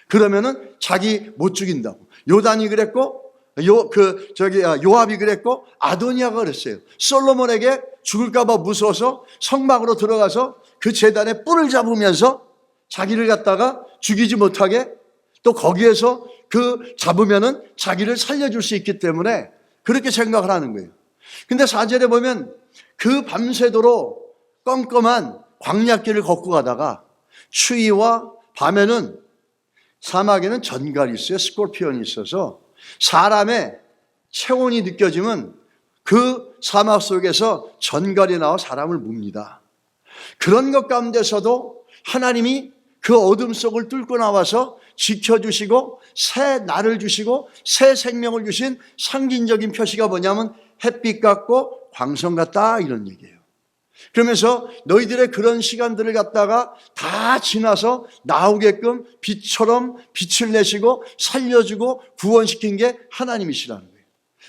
Speaker 1: 그러면은 자기 못 죽인다고. 요단이 그랬고, 요압이 그랬고, 아도니아가 그랬어요. 솔로몬에게 죽을까봐 무서워서 성막으로 들어가서 그 제단에 뿔을 잡으면서 자기를 갖다가 죽이지 못하게 또 거기에서 그 잡으면은 자기를 살려줄 수 있기 때문에 그렇게 생각을 하는 거예요. 근데 4절에 보면 그 밤새도록 껌껌한 광야길을 걷고 가다가 추위와 밤에는 사막에는 전갈이 있어요. 스콜피온이 있어서 사람의 체온이 느껴지면 그 사막 속에서 전갈이 나와 사람을 뭅니다. 그런 것 가운데서도 하나님이 그 어둠 속을 뚫고 나와서 지켜주시고 새 날을 주시고 새 생명을 주신 상징적인 표시가 뭐냐면 햇빛 같고 광선 같다 이런 얘기예요. 그러면서 너희들의 그런 시간들을 갖다가 다 지나서 나오게끔 빛처럼 빛을 내시고 살려주고 구원시킨 게 하나님이시라는 거예요.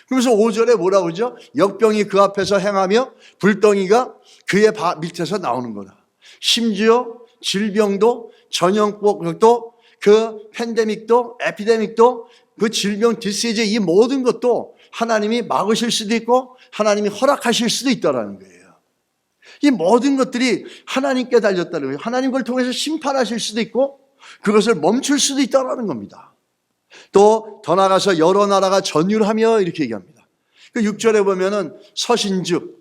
Speaker 1: 그러면서 5절에 뭐라고 그러죠? 역병이 그 앞에서 행하며 불덩이가 그의 밑에서 나오는 거다. 심지어 질병도 전염병도 그 팬데믹도 에피데믹도 그 질병 디시즈 이 모든 것도 하나님이 막으실 수도 있고 하나님이 허락하실 수도 있다는 거예요. 이 모든 것들이 하나님께 달렸다는 거예요. 하나님 그걸 통해서 심판하실 수도 있고 그것을 멈출 수도 있다는 겁니다. 또 더 나아가서 여러 나라가 전율하며 이렇게 얘기합니다. 그 6절에 보면은 서신즉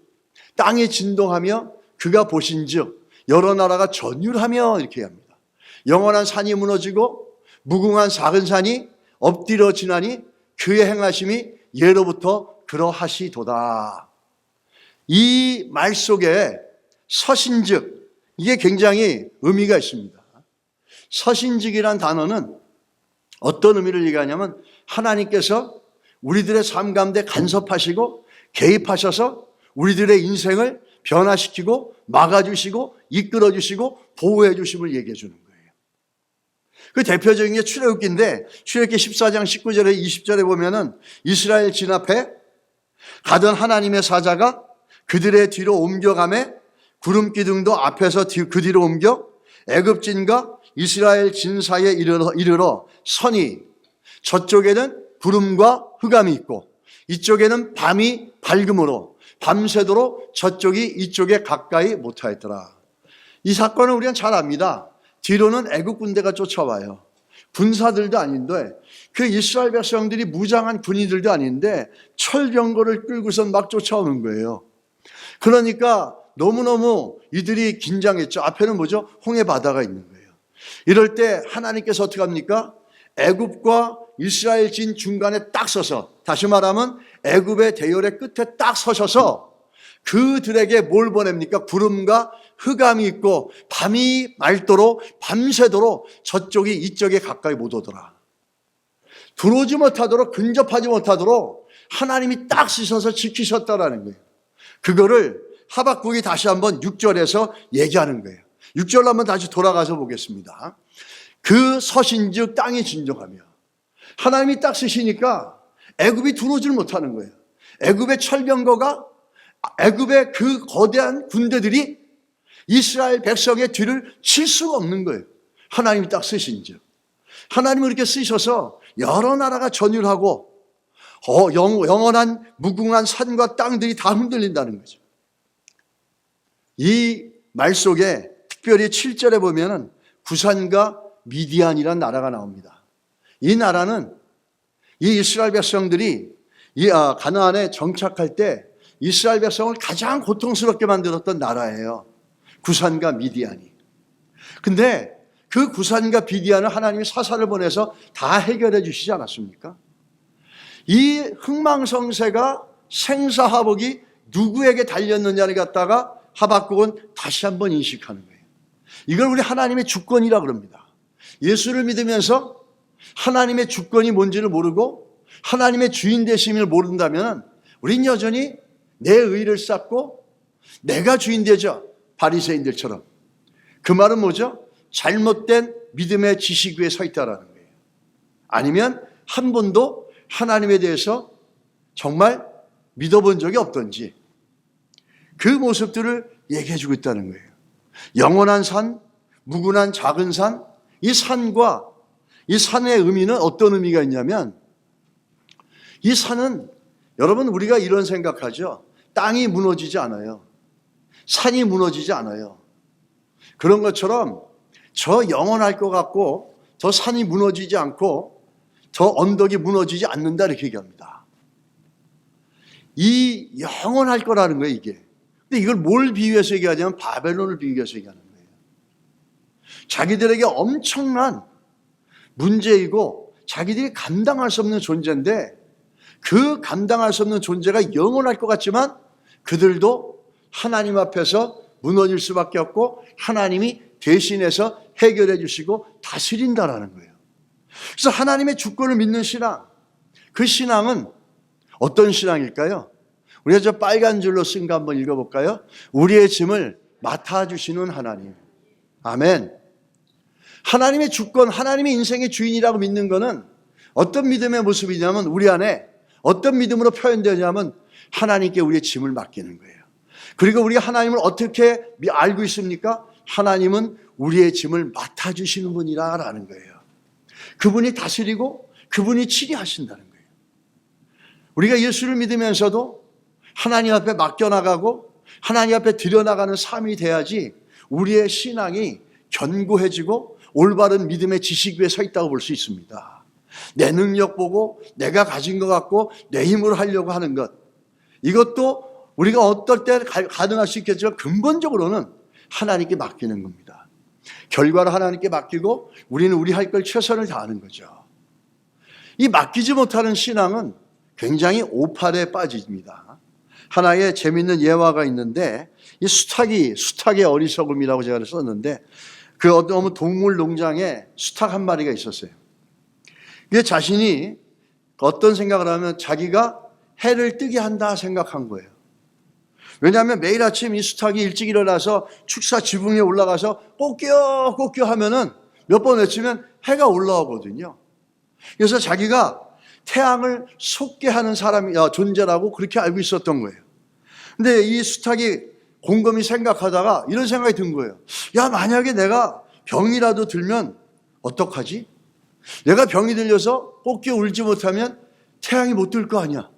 Speaker 1: 땅이 진동하며 그가 보신즉 여러 나라가 전율하며 이렇게 합니다. 영원한 산이 무너지고 무궁한 작은 산이 엎드려 지나니 그의 행하심이 예로부터 그러하시도다. 이 말 속에 서신즉 이게 굉장히 의미가 있습니다. 서신즉이란 단어는 어떤 의미를 얘기하냐면 하나님께서 우리들의 삶 가운데 간섭하시고 개입하셔서 우리들의 인생을 변화시키고 막아주시고 이끌어주시고 보호해주심을 얘기해 주는 거예요. 그 대표적인 게 출애굽기인데 출애굽기 14장 19절에 20절에 보면은 이스라엘 진압해 가던 하나님의 사자가 그들의 뒤로 옮겨가매 구름 기둥도 앞에서 그 뒤로 옮겨 애굽진과 이스라엘 진 사이에 이르러 서니 저쪽에는 구름과 흑암이 있고 이쪽에는 밤이 밝음으로 밤새도록 저쪽이 이쪽에 가까이 못하였더라. 이 사건은 우리는 잘 압니다. 뒤로는 애국 군대가 쫓아와요. 군사들도 아닌데 그 이스라엘 백성들이 무장한 군인들도 아닌데 철병거를 끌고선 막 쫓아오는 거예요. 그러니까 너무너무 이들이 긴장했죠. 앞에는 뭐죠? 홍해 바다가 있는 거예요. 이럴 때 하나님께서 어떻게 합니까? 애굽과 이스라엘 진 중간에 딱 서서, 다시 말하면 애굽의 대열의 끝에 딱 서셔서 그들에게 뭘 보냅니까? 구름과 흑암이 있고 밤이 맑도록 밤새도록 저쪽이 이쪽에 가까이 못 오더라. 들어오지 못하도록 근접하지 못하도록 하나님이 딱 씻어서 지키셨다라는 거예요. 그거를 하박국이 다시 한번 6절에서 얘기하는 거예요. 6절 한번 다시 돌아가서 보겠습니다. 그 서신즉 땅이 진정하며 하나님이 딱 쓰시니까 애굽이 들어오질 못하는 거예요. 애굽의 철병거가 애굽의 그 거대한 군대들이 이스라엘 백성의 뒤를 칠 수가 없는 거예요. 하나님이 딱 쓰신즉. 하나님을 이렇게 쓰셔서 여러 나라가 전율하고 영원한 무궁한 산과 땅들이 다 흔들린다는 거죠. 이 말 속에 특별히 7절에 보면은 구산과 미디안이라는 나라가 나옵니다. 이 나라는 이 이스라엘 백성들이 이 가나안에 정착할 때 이스라엘 백성을 가장 고통스럽게 만들었던 나라예요. 구산과 미디안이. 근데 그 구산과 미디안을 하나님이 사사를 보내서 다 해결해 주시지 않았습니까? 이 흥망성쇠가 생사화복이 누구에게 달렸느냐를 갖다가 하박국은 다시 한번 인식하는 거예요. 이걸 우리 하나님의 주권이라 그럽니다. 예수를 믿으면서 하나님의 주권이 뭔지를 모르고 하나님의 주인 되심을 모른다면 우린 여전히 내 의를 쌓고 내가 주인 되죠. 바리새인들처럼. 그 말은 뭐죠? 잘못된 믿음의 지식 위에 서 있다라는 거예요. 아니면 한 번도 하나님에 대해서 정말 믿어본 적이 없던지 그 모습들을 얘기해 주고 있다는 거예요. 영원한 산, 무궁한 작은 산, 이 산과 이 산의 의미는 어떤 의미가 있냐면 이 산은 여러분 우리가 이런 생각하죠. 땅이 무너지지 않아요. 산이 무너지지 않아요. 그런 것처럼 저 영원할 것 같고 저 산이 무너지지 않고 저 언덕이 무너지지 않는다 이렇게 얘기합니다. 이 영원할 거라는 거예요 이게. 근데 이걸 뭘 비유해서 얘기하냐면 바벨론을 비유해서 얘기하는 거예요. 자기들에게 엄청난 문제이고 자기들이 감당할 수 없는 존재인데 그 감당할 수 없는 존재가 영원할 것 같지만 그들도 하나님 앞에서 무너질 수밖에 없고 하나님이 대신해서 해결해 주시고 다스린다라는 거예요. 그래서 하나님의 주권을 믿는 신앙, 그 신앙은 어떤 신앙일까요? 우리가 저 빨간 줄로 쓴 거 한번 읽어볼까요? 우리의 짐을 맡아주시는 하나님. 아멘. 하나님의 주권, 하나님의 인생의 주인이라고 믿는 것은 어떤 믿음의 모습이냐면 우리 안에 어떤 믿음으로 표현되냐면 하나님께 우리의 짐을 맡기는 거예요. 그리고 우리가 하나님을 어떻게 알고 있습니까? 하나님은 우리의 짐을 맡아주시는 분이라는 거예요. 그분이 다스리고 그분이 치리하신다는 거예요. 우리가 예수를 믿으면서도 하나님 앞에 맡겨나가고 하나님 앞에 드려나가는 삶이 돼야지 우리의 신앙이 견고해지고 올바른 믿음의 지식 위에 서 있다고 볼 수 있습니다. 내 능력 보고 내가 가진 것 같고 내 힘으로 하려고 하는 것, 이것도 우리가 어떨 때 가능할 수 있겠지만 근본적으로는 하나님께 맡기는 겁니다. 결과를 하나님께 맡기고 우리는 우리 할 걸 최선을 다하는 거죠. 이 맡기지 못하는 신앙은 굉장히 오판에 빠집니다. 하나의 재미있는 예화가 있는데 이 수탉의 어리석음이라고 제가 썼는데 그 어떤 동물 농장에 수탉 한 마리가 있었어요. 이게 자신이 어떤 생각을 하면 자기가 해를 뜨게 한다 생각한 거예요. 왜냐하면 매일 아침 이 수탉이 일찍 일어나서 축사 지붕 위에 올라가서 꽃겨 꽃겨 하면은 몇 번 외치면 해가 올라오거든요. 그래서 자기가 태양을 솟게 하는 존재라고 그렇게 알고 있었던 거예요. 근데 이 수탉이 곰곰이 생각하다가 이런 생각이 든 거예요. 야, 만약에 내가 병이라도 들면 어떡하지? 내가 병이 들려서 꽃게 울지 못하면 태양이 못 뜰 거 아니야.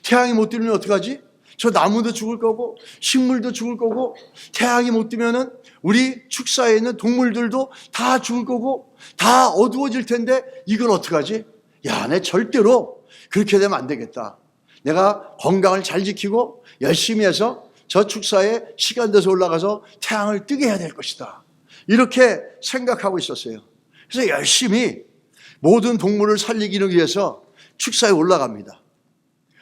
Speaker 1: 태양이 못 뜨면 어떡하지? 저 나무도 죽을 거고 식물도 죽을 거고 태양이 못 뜨면은 우리 축사에 있는 동물들도 다 죽을 거고 다 어두워질 텐데 이걸 어떡하지? 야, 내 절대로 그렇게 되면 안 되겠다. 내가 건강을 잘 지키고 열심히 해서 저 축사에 시간 돼서 올라가서 태양을 뜨게 해야 될 것이다. 이렇게 생각하고 있었어요. 그래서 열심히 모든 동물을 살리기를 위해서 축사에 올라갑니다.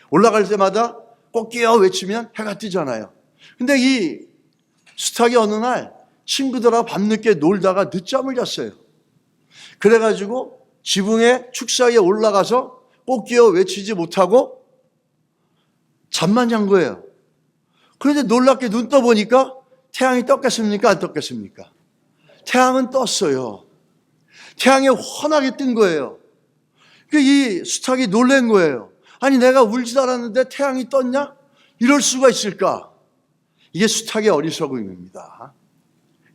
Speaker 1: 올라갈 때마다 꽃기어 외치면 해가 뜨잖아요. 근데 이 수탉이 어느 날 친구들하고 밤늦게 놀다가 늦잠을 잤어요. 그래가지고 지붕에 축사위에 올라가서 꽃기어 외치지 못하고 잠만 잔 거예요. 그런데 놀랍게 눈 떠보니까 태양이 떴겠습니까? 안 떴겠습니까? 태양은 떴어요. 태양이 환하게 뜬 거예요. 이 수탉이 놀란 거예요. 아니, 내가 울지도 않았는데 태양이 떴냐? 이럴 수가 있을까? 이게 수탉의 어리석음입니다.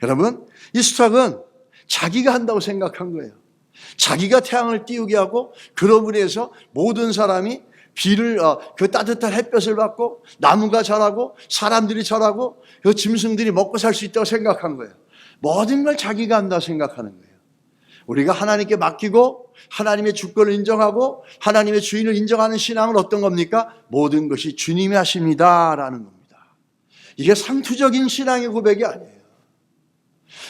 Speaker 1: 여러분, 이 수탉은 자기가 한다고 생각한 거예요. 자기가 태양을 띄우게 하고 그로 인해서 모든 사람이 그 따뜻한 햇볕을 받고 나무가 자라고 사람들이 자라고 그 짐승들이 먹고 살 수 있다고 생각한 거예요. 모든 걸 자기가 한다고 생각하는 거예요. 우리가 하나님께 맡기고 하나님의 주권을 인정하고 하나님의 주인을 인정하는 신앙은 어떤 겁니까? 모든 것이 주님이 하십니다라는 겁니다. 이게 상투적인 신앙의 고백이 아니에요.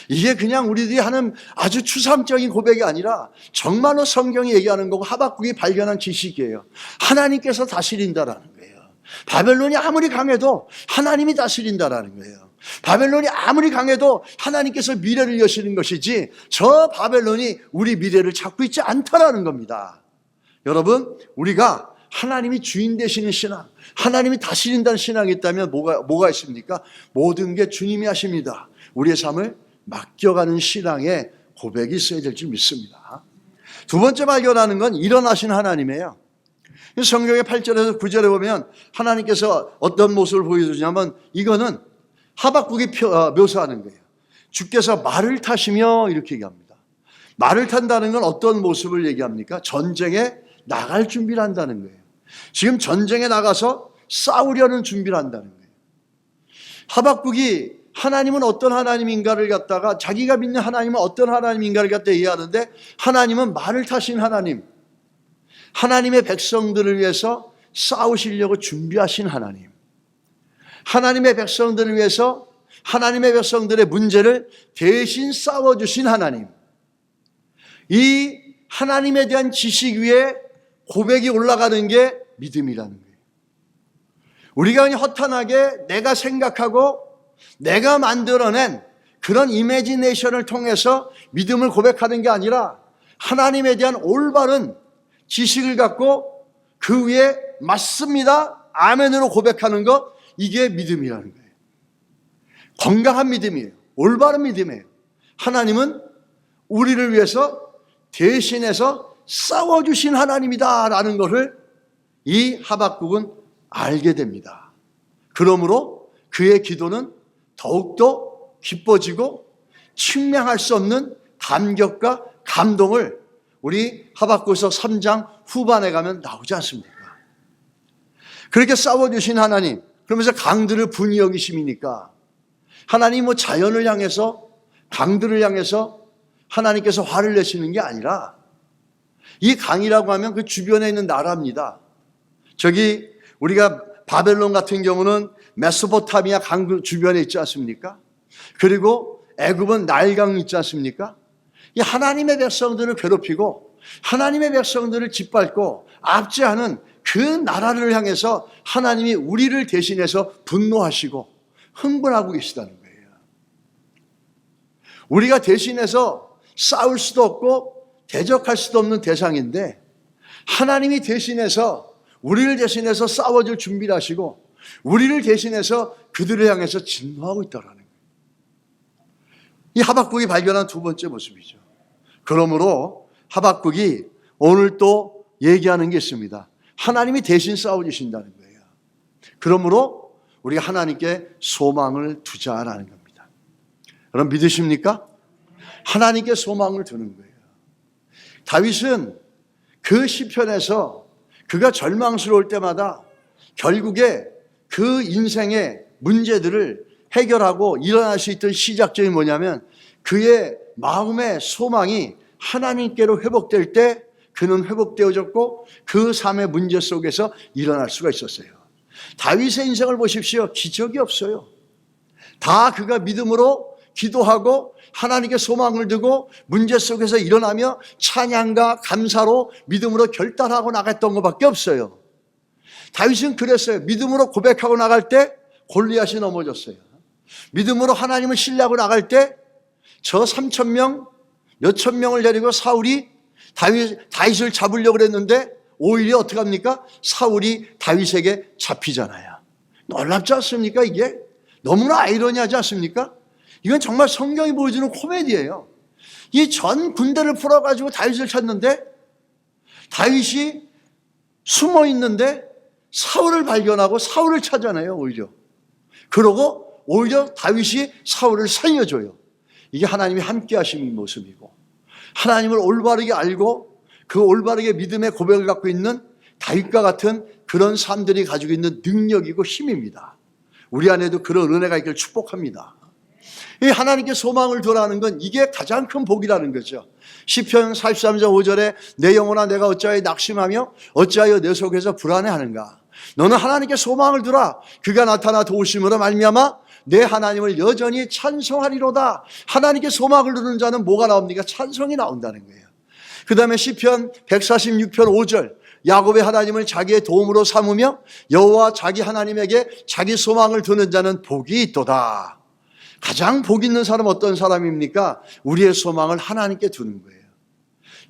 Speaker 1: 이게 그냥 우리들이 하는 아주 추상적인 고백이 아니라 정말로 성경이 얘기하는 거고 하박국이 발견한 지식이에요. 하나님께서 다스린다라는 거예요. 바벨론이 아무리 강해도 하나님이 다스린다라는 거예요. 바벨론이 아무리 강해도 하나님께서 미래를 여시는 것이지 저 바벨론이 우리 미래를 잡고 있지 않다라는 겁니다. 여러분, 우리가 하나님이 주인 되시는 신앙, 하나님이 다스린다는 신앙이 있다면 뭐가 있습니까? 모든 게 주님이 하십니다. 우리의 삶을 맡겨가는 신앙의 고백이 있어야 될 줄 믿습니다. 두 번째 발견하는 건 일어나신 하나님이에요. 성경의 8절에서 9절에 보면 하나님께서 어떤 모습을 보여주냐면 이거는 하박국이 묘사하는 거예요. 주께서 말을 타시며 이렇게 얘기합니다. 말을 탄다는 건 어떤 모습을 얘기합니까? 전쟁에 나갈 준비를 한다는 거예요. 지금 전쟁에 나가서 싸우려는 준비를 한다는 거예요. 하박국이 하나님은 어떤 하나님인가를 갖다가 자기가 믿는 하나님은 어떤 하나님인가를 갖다 이해하는데 하나님은 말을 타신 하나님, 하나님의 백성들을 위해서 싸우시려고 준비하신 하나님, 하나님의 백성들을 위해서 하나님의 백성들의 문제를 대신 싸워주신 하나님, 이 하나님에 대한 지식 위에 고백이 올라가는 게 믿음이라는 거예요. 우리가 그냥 허탄하게 내가 생각하고 내가 만들어낸 그런 이미지네이션을 통해서 믿음을 고백하는 게 아니라 하나님에 대한 올바른 지식을 갖고 그 위에 맞습니다, 아멘으로 고백하는 것, 이게 믿음이라는 거예요. 건강한 믿음이에요. 올바른 믿음이에요. 하나님은 우리를 위해서 대신해서 싸워주신 하나님이다라는 것을 이 하박국은 알게 됩니다. 그러므로 그의 기도는 더욱더 기뻐지고 측량할 수 없는 감격과 감동을 우리 하박국서 3장 후반에 가면 나오지 않습니까? 그렇게 싸워주신 하나님, 그러면서 강들을 분이 여기심이니까 하나님 뭐 자연을 향해서 강들을 향해서 하나님께서 화를 내시는 게 아니라 이 강이라고 하면 그 주변에 있는 나라입니다. 저기 우리가 바벨론 같은 경우는 메소포타미아 강 주변에 있지 않습니까? 그리고 애굽은 나일강 있지 않습니까? 이 하나님의 백성들을 괴롭히고 하나님의 백성들을 짓밟고 압제하는 그 나라를 향해서 하나님이 우리를 대신해서 분노하시고 흥분하고 계시다는 거예요. 우리가 대신해서 싸울 수도 없고 대적할 수도 없는 대상인데 하나님이 대신해서 우리를 대신해서 싸워줄 준비를 하시고 우리를 대신해서 그들을 향해서 진노하고 있다는 거예요. 이 하박국이 발견한 두 번째 모습이죠. 그러므로 하박국이 오늘 또 얘기하는 게 있습니다. 하나님이 대신 싸워주신다는 거예요. 그러므로 우리가 하나님께 소망을 두자라는 겁니다. 여러분 믿으십니까? 하나님께 소망을 두는 거예요. 다윗은 그 시편에서 그가 절망스러울 때마다 결국에 그 인생의 문제들을 해결하고 일어날 수 있던 시작점이 뭐냐면 그의 마음의 소망이 하나님께로 회복될 때 그는 회복되어졌고 그 삶의 문제 속에서 일어날 수가 있었어요. 다윗의 인생을 보십시오. 기적이 없어요. 다 그가 믿음으로 기도하고 하나님께 소망을 두고 문제 속에서 일어나며 찬양과 감사로 믿음으로 결단하고 나갔던 것밖에 없어요. 다윗은 그랬어요. 믿음으로 고백하고 나갈 때 골리앗이 넘어졌어요. 믿음으로 하나님을 신뢰하고 나갈 때 저 3,000명, 몇천 명을 데리고 사울이 다윗을 잡으려고 그랬는데 오히려 어떻게 합니까? 사울이 다윗에게 잡히잖아요. 놀랍지 않습니까? 이게 너무나 아이러니하지 않습니까? 이건 정말 성경이 보여주는 코미디예요. 이 전 군대를 풀어가지고 다윗을 찾는데 다윗이 숨어 있는데 사울을 발견하고 사울을 찾아내요. 오히려 그러고 오히려 다윗이 사울을 살려줘요. 이게 하나님이 함께 하시는 모습이고, 하나님을 올바르게 알고 그 올바르게 믿음의 고백을 갖고 있는 다윗과 같은 그런 사람들이 가지고 있는 능력이고 힘입니다. 우리 안에도 그런 은혜가 있기를 축복합니다. 이 하나님께 소망을 두라는 건 이게 가장 큰 복이라는 거죠. 시편 43장 5절에 내 영혼아 내가 어찌하여 낙심하며 어찌하여 내 속에서 불안해하는가. 너는 하나님께 소망을 두라. 그가 나타나 도우심으로 말미암아 내 하나님을 여전히 찬송하리로다. 하나님께 소망을 두는 자는 뭐가 나옵니까? 찬송이 나온다는 거예요. 그 다음에 시편 146편 5절 야곱의 하나님을 자기의 도움으로 삼으며 여호와 자기 하나님에게 자기 소망을 두는 자는 복이 있도다. 가장 복 있는 사람은 어떤 사람입니까? 우리의 소망을 하나님께 두는 거예요.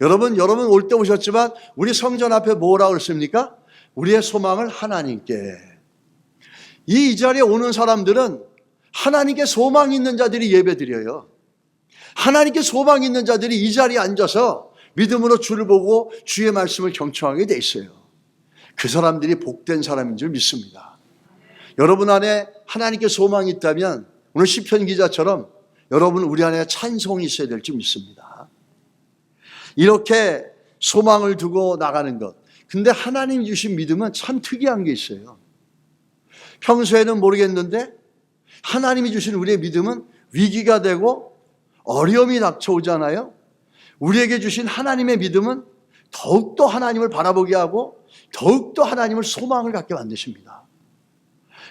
Speaker 1: 여러분 올 때 오셨지만 우리 성전 앞에 뭐라고 그랬습니까? 우리의 소망을 하나님께. 이 자리에 오는 사람들은 하나님께 소망 있는 자들이 예배드려요. 하나님께 소망 있는 자들이 이 자리에 앉아서 믿음으로 주를 보고 주의 말씀을 경청하게 돼 있어요. 그 사람들이 복된 사람인 줄 믿습니다. 여러분 안에 하나님께 소망이 있다면 오늘 시편 기자처럼 여러분 우리 안에 찬송이 있어야 될 줄 믿습니다. 이렇게 소망을 두고 나가는 것. 근데 하나님 주신 믿음은 참 특이한 게 있어요. 평소에는 모르겠는데 하나님이 주신 우리의 믿음은 위기가 되고 어려움이 닥쳐오잖아요. 우리에게 주신 하나님의 믿음은 더욱더 하나님을 바라보게 하고 더욱더 하나님을 소망을 갖게 만드십니다.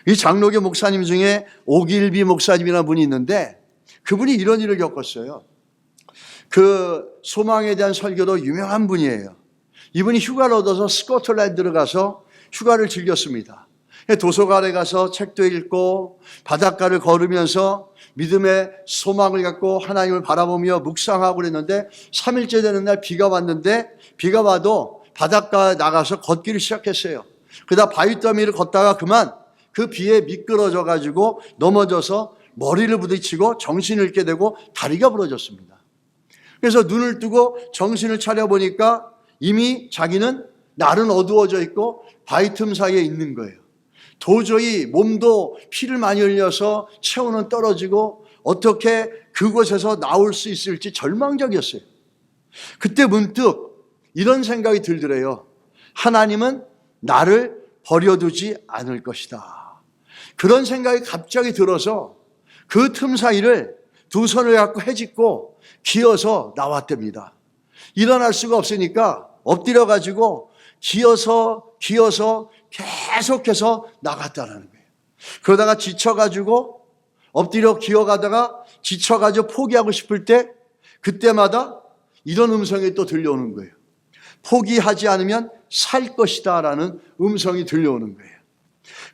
Speaker 1: 이 장로교 목사님 중에 오길비 목사님이라는 분이 있는데 그분이 이런 일을 겪었어요. 그 소망에 대한 설교도 유명한 분이에요. 이분이 휴가를 얻어서 스코틀랜드로 가서 휴가를 즐겼습니다. 도서관에 가서 책도 읽고 바닷가를 걸으면서 믿음의 소망을 갖고 하나님을 바라보며 묵상하고 그랬는데 3일째 되는 날 비가 왔는데 비가 와도 바닷가에 나가서 걷기를 시작했어요. 그러다 바위더미를 걷다가 그만 그 비에 미끄러져 가지고 넘어져서 머리를 부딪히고 정신을 잃게 되고 다리가 부러졌습니다. 그래서 눈을 뜨고 정신을 차려보니까 이미 자기는 날은 어두워져 있고 바위 틈 사이에 있는 거예요. 도저히 몸도 피를 많이 흘려서 체온은 떨어지고 어떻게 그곳에서 나올 수 있을지 절망적이었어요. 그때 문득 이런 생각이 들더래요. 하나님은 나를 버려두지 않을 것이다. 그런 생각이 갑자기 들어서 그 틈 사이를 두 손을 갖고 헤집고 기어서 나왔답니다. 일어날 수가 없으니까 엎드려 가지고 기어서 계속해서 나갔다는 거예요. 그러다가 지쳐가지고 엎드려 기어가다가 지쳐가지고 포기하고 싶을 때 그때마다 이런 음성이 또 들려오는 거예요. 포기하지 않으면 살 것이다 라는 음성이 들려오는 거예요.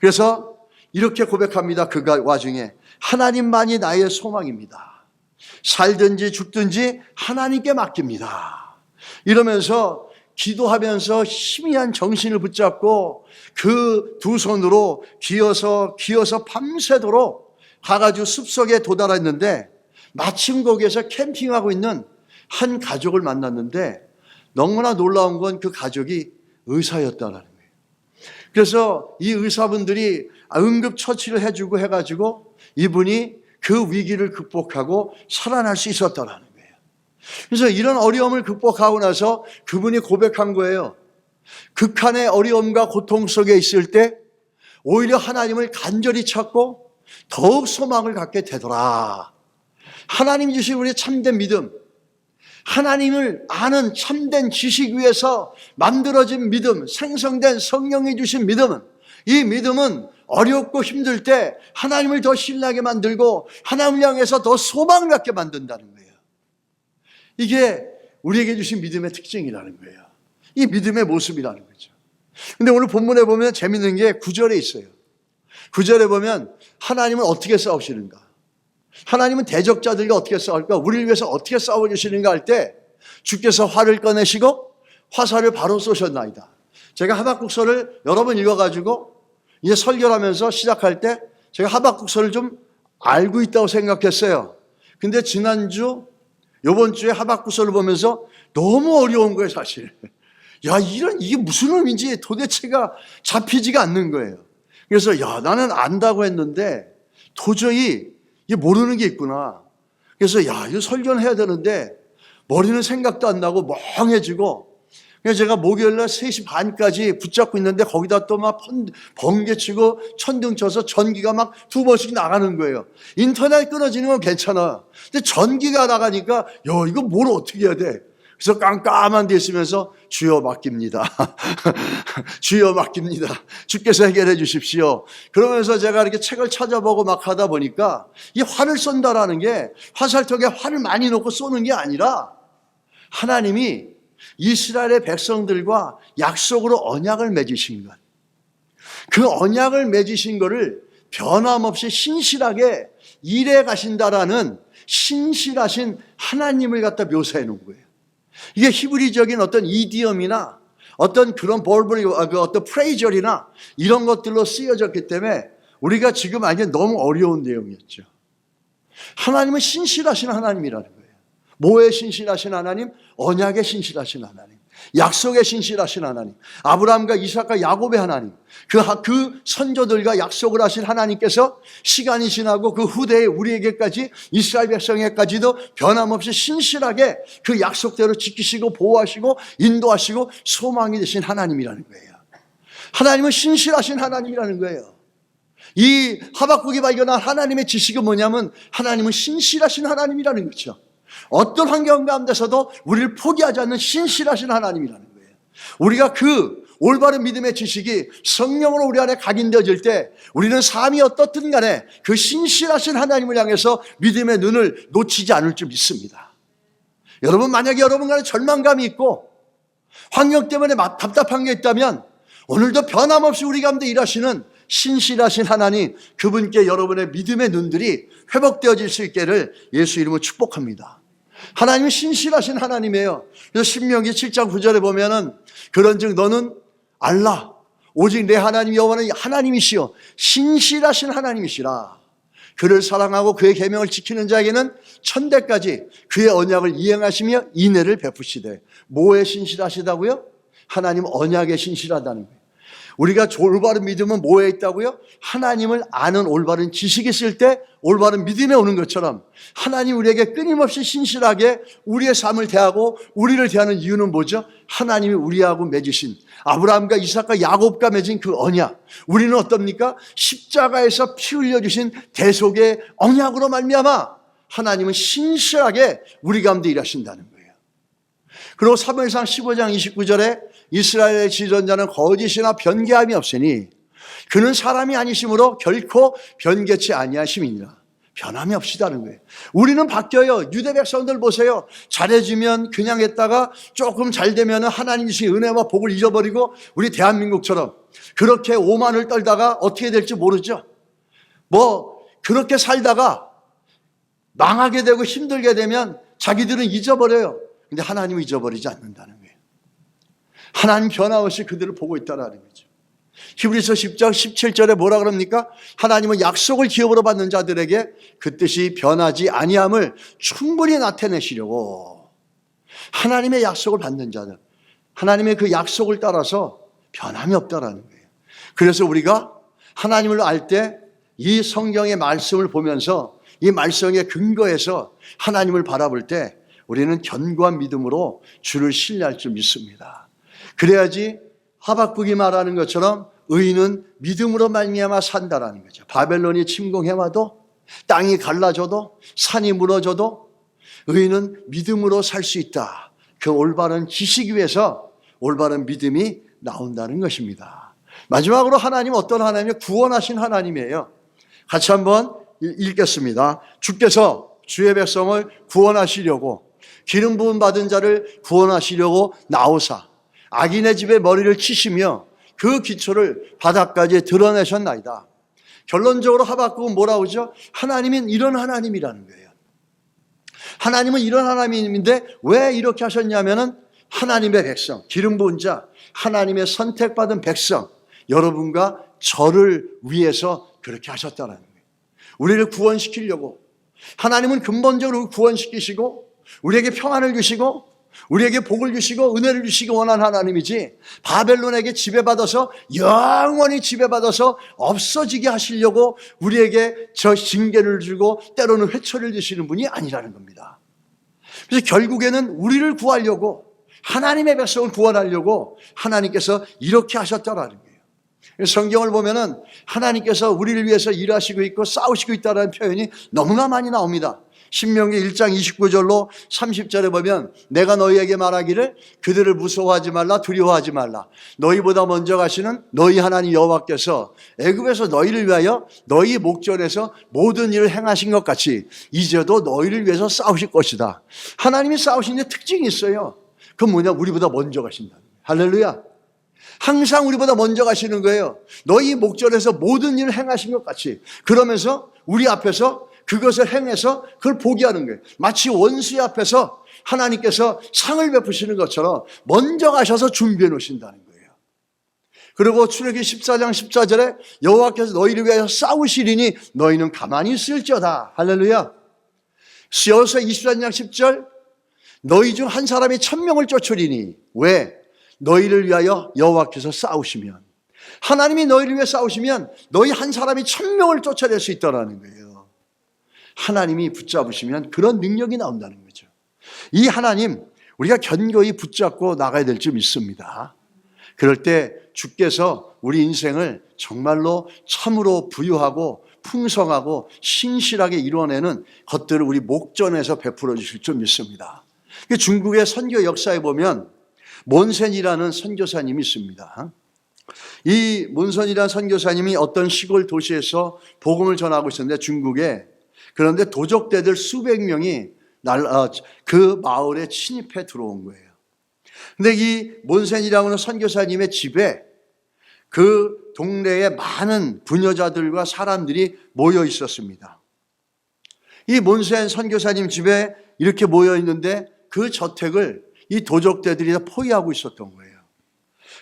Speaker 1: 그래서 이렇게 고백합니다. 그 와중에 하나님만이 나의 소망입니다. 살든지 죽든지 하나님께 맡깁니다. 이러면서 기도하면서 희미한 정신을 붙잡고 그 두 손으로 기어서 밤새도록 가가지고 숲속에 도달했는데 마침 거기에서 캠핑하고 있는 한 가족을 만났는데 너무나 놀라운 건 그 가족이 의사였다는 거예요. 그래서 이 의사분들이 응급처치를 해주고 해가지고 이분이 그 위기를 극복하고 살아날 수 있었다는 거예요. 그래서 이런 어려움을 극복하고 나서 그분이 고백한 거예요. 극한의 어려움과 고통 속에 있을 때 오히려 하나님을 간절히 찾고 더욱 소망을 갖게 되더라. 하나님 주신 우리의 참된 믿음, 하나님을 아는 참된 지식 위에서 만들어진 믿음, 생성된 성령이 주신 믿음은, 이 믿음은 어렵고 힘들 때 하나님을 더 신뢰하게 만들고 하나님을 향해서 더 소망을 갖게 만든다는 거예요. 이게 우리에게 주신 믿음의 특징이라는 거예요. 이 믿음의 모습이라는 거죠. 근데 오늘 본문에 보면 재밌는 게 9절에 있어요. 9절에 보면 하나님은 어떻게 싸우시는가? 하나님은 대적자들과 어떻게 싸울까? 우리를 위해서 어떻게 싸워주시는가 할 때 주께서 활을 꺼내시고 화살을 바로 쏘셨나이다. 제가 하박국서를 여러 번 읽어가지고 이제 설교를 하면서 시작할 때 제가 하박국서를 좀 알고 있다고 생각했어요. 근데 지난주, 요번 주에 하박국서를 보면서 너무 어려운 거예요, 사실. 야, 이게 무슨 의미인지 도대체가 잡히지가 않는 거예요. 그래서 나는 안다고 했는데 도저히 이게 모르는 게 있구나. 그래서 이거 설교는 해야 되는데 머리는 생각도 안 나고 멍해지고, 그래서 제가 목요일날 3시 반까지 붙잡고 있는데 거기다 또 막 번개치고 천둥 쳐서 전기가 막 2번씩 나가는 거예요. 인터넷 끊어지는 건 괜찮아. 근데 전기가 나가니까 이거 뭘 어떻게 해야 돼? 그래서 깜깜한 데 있으면서 주여 맡깁니다. 주여 맡깁니다. 주께서 해결해 주십시오. 그러면서 제가 이렇게 책을 찾아보고 막 하다 보니까 이 활을 쏜다라는 게 화살턱에 활을 많이 놓고 쏘는 게 아니라 하나님이 이스라엘의 백성들과 약속으로 언약을 맺으신 것. 그 언약을 맺으신 것을 변함없이 신실하게 일해 가신다라는 신실하신 하나님을 갖다 묘사해 놓은 거예요. 이게 히브리적인 어떤 이디엄이나 어떤 그런 어떤 프레이저리나 이런 것들로 쓰여졌기 때문에 우리가 지금 알기엔 너무 어려운 내용이었죠. 하나님은 신실하신 하나님이라는 거예요. 뭐에 신실하신 하나님? 언약에 신실하신 하나님, 약속에 신실하신 하나님, 아브라함과 이삭과 야곱의 하나님, 그 선조들과 약속을 하신 하나님께서 시간이 지나고 그 후대에 우리에게까지, 이스라엘 백성에게까지도 변함없이 신실하게 그 약속대로 지키시고 보호하시고 인도하시고 소망이 되신 하나님이라는 거예요. 하나님은 신실하신 하나님이라는 거예요. 이 하박국이 발견한 하나님의 지식은 뭐냐면 하나님은 신실하신 하나님이라는 거죠. 어떤 환경 가운데서도 우리를 포기하지 않는 신실하신 하나님이라는 거예요. 우리가 그 올바른 믿음의 지식이 성령으로 우리 안에 각인되어질 때 우리는 삶이 어떻든 간에 그 신실하신 하나님을 향해서 믿음의 눈을 놓치지 않을 줄 믿습니다. 여러분, 만약에 여러분 간에 절망감이 있고 환경 때문에 답답한 게 있다면 오늘도 변함없이 우리 가운데 일하시는 신실하신 하나님, 그분께 여러분의 믿음의 눈들이 회복되어질 수 있기를 예수 이름으로 축복합니다. 하나님은 신실하신 하나님이에요. 그래서 신명기 7장 9절에 보면은 그런즉 너는 알라, 오직 내 하나님 여호와는 하나님이시여 신실하신 하나님이시라. 그를 사랑하고 그의 계명을 지키는 자에게는 천대까지 그의 언약을 이행하시며 인애를 베푸시되. 뭐에 신실하시다고요? 하나님 언약에 신실하다는 거예요. 우리가 올바른 믿음은 뭐에 있다고요? 하나님을 아는 올바른 지식이 있을 때 올바른 믿음에 오는 것처럼 하나님 우리에게 끊임없이 신실하게 우리의 삶을 대하고 우리를 대하는 이유는 뭐죠? 하나님이 우리하고 맺으신, 아브라함과 이삭과 야곱과 맺은 그 언약. 우리는 어떻습니까? 십자가에서 피 흘려주신 대속의 언약으로 말미암아 하나님은 신실하게 우리 가운데 일하신다는 거예요. 그리고 사무엘상 15장 29절에 이스라엘의 지존자는 거짓이나 변개함이 없으니 그는 사람이 아니심으로 결코 변개치 아니하심이니라. 변함이 없이다는 거예요. 우리는 바뀌어요. 유대 백성들 보세요. 잘해지면 그냥 했다가 조금 잘 되면 하나님 주신 은혜와 복을 잊어버리고 우리 대한민국처럼 그렇게 오만을 떨다가 어떻게 될지 모르죠. 그렇게 살다가 망하게 되고 힘들게 되면 자기들은 잊어버려요. 근데 하나님은 잊어버리지 않는다는 거예요. 하나님 변함없이 그들을 보고 있다는 거죠. 히브리서 10장 17절에 뭐라 그럽니까? 하나님은 약속을 기업으로 받는 자들에게 그 뜻이 변하지 아니함을 충분히 나타내시려고. 하나님의 약속을 받는 자들, 하나님의 그 약속을 따라서 변함이 없다라는 거예요. 그래서 우리가 하나님을 알 때 이 성경의 말씀을 보면서 이 말씀에 근거해서 하나님을 바라볼 때 우리는 견고한 믿음으로 주를 신뢰할 줄 믿습니다. 그래야지 하박국이 말하는 것처럼 의인은 믿음으로 말미암아 산다라는 거죠. 바벨론이 침공해와도 땅이 갈라져도 산이 무너져도 의인은 믿음으로 살 수 있다. 그 올바른 지식 위에서 올바른 믿음이 나온다는 것입니다. 마지막으로 하나님 어떤 하나님이에요? 구원하신 하나님이에요. 같이 한번 읽겠습니다. 주께서 주의 백성을 구원하시려고 기름 부음 받은 자를 구원하시려고 나오사 악인의 집에 머리를 치시며 그 기초를 바닥까지 드러내셨나이다. 결론적으로 하박국은 뭐라고 하죠? 하나님은 이런 하나님이라는 거예요. 하나님은 이런 하나님인데 왜 이렇게 하셨냐면은 하나님의 백성, 기름 부은 자, 하나님의 선택받은 백성, 여러분과 저를 위해서 그렇게 하셨다는 거예요. 우리를 구원시키려고. 하나님은 근본적으로 구원시키시고 우리에게 평안을 주시고 우리에게 복을 주시고 은혜를 주시기 원하는 하나님이지, 바벨론에게 지배받아서 영원히 지배받아서 없어지게 하시려고 우리에게 저 징계를 주고 때로는 회초리를 주시는 분이 아니라는 겁니다. 그래서 결국에는 우리를 구하려고, 하나님의 백성을 구원하려고 하나님께서 이렇게 하셨다라는 거예요. 성경을 보면은 하나님께서 우리를 위해서 일하시고 있고 싸우시고 있다는 표현이 너무나 많이 나옵니다. 신명기 1장 29절로 30절에 보면 내가 너희에게 말하기를 그들을 무서워하지 말라, 두려워하지 말라. 너희보다 먼저 가시는 너희 하나님 여호와께서 애굽에서 너희를 위하여 너희 목전에서 모든 일을 행하신 것 같이 이제도 너희를 위해서 싸우실 것이다. 하나님이 싸우시는 데 특징이 있어요. 그건 뭐냐? 우리보다 먼저 가신다는 거예요. 할렐루야. 항상 우리보다 먼저 가시는 거예요. 너희 목전에서 모든 일을 행하신 것 같이. 그러면서 우리 앞에서 그것을 행해서 그걸 보게 하는 거예요. 마치 원수의 앞에서 하나님께서 상을 베푸시는 것처럼 먼저 가셔서 준비해 놓으신다는 거예요. 그리고 출애굽기 14장 14절에 여호와께서 너희를 위하여 싸우시리니 너희는 가만히 있을지어다. 할렐루야. 여호수아 23장 10절 너희 중 한 사람이 1000명을 쫓으리니 왜? 너희를 위하여 여호와께서 싸우시면, 하나님이 너희를 위해 싸우시면 너희 한 사람이 1000명을 쫓아낼 수 있다는 거예요. 하나님이 붙잡으시면 그런 능력이 나온다는 거죠. 이 하나님 우리가 견고히 붙잡고 나가야 될 줄 믿습니다. 그럴 때 주께서 우리 인생을 정말로 참으로 부유하고 풍성하고 신실하게 이루어내는 것들을 우리 목전에서 베풀어 주실 줄 믿습니다. 중국의 선교 역사에 보면 몬센이라는 선교사님이 있습니다. 이 몬센이라는 선교사님이 어떤 시골 도시에서 복음을 전하고 있었는데, 중국에. 그런데 도적대들 수백 명이 그 마을에 침입해 들어온 거예요. 근데 이 몬센이라는 선교사님의 집에 그 동네에 많은 부녀자들과 사람들이 모여 있었습니다. 이 몬센 선교사님 집에 이렇게 모여 있는데 그 저택을 이 도적대들이 다 포위하고 있었던 거예요.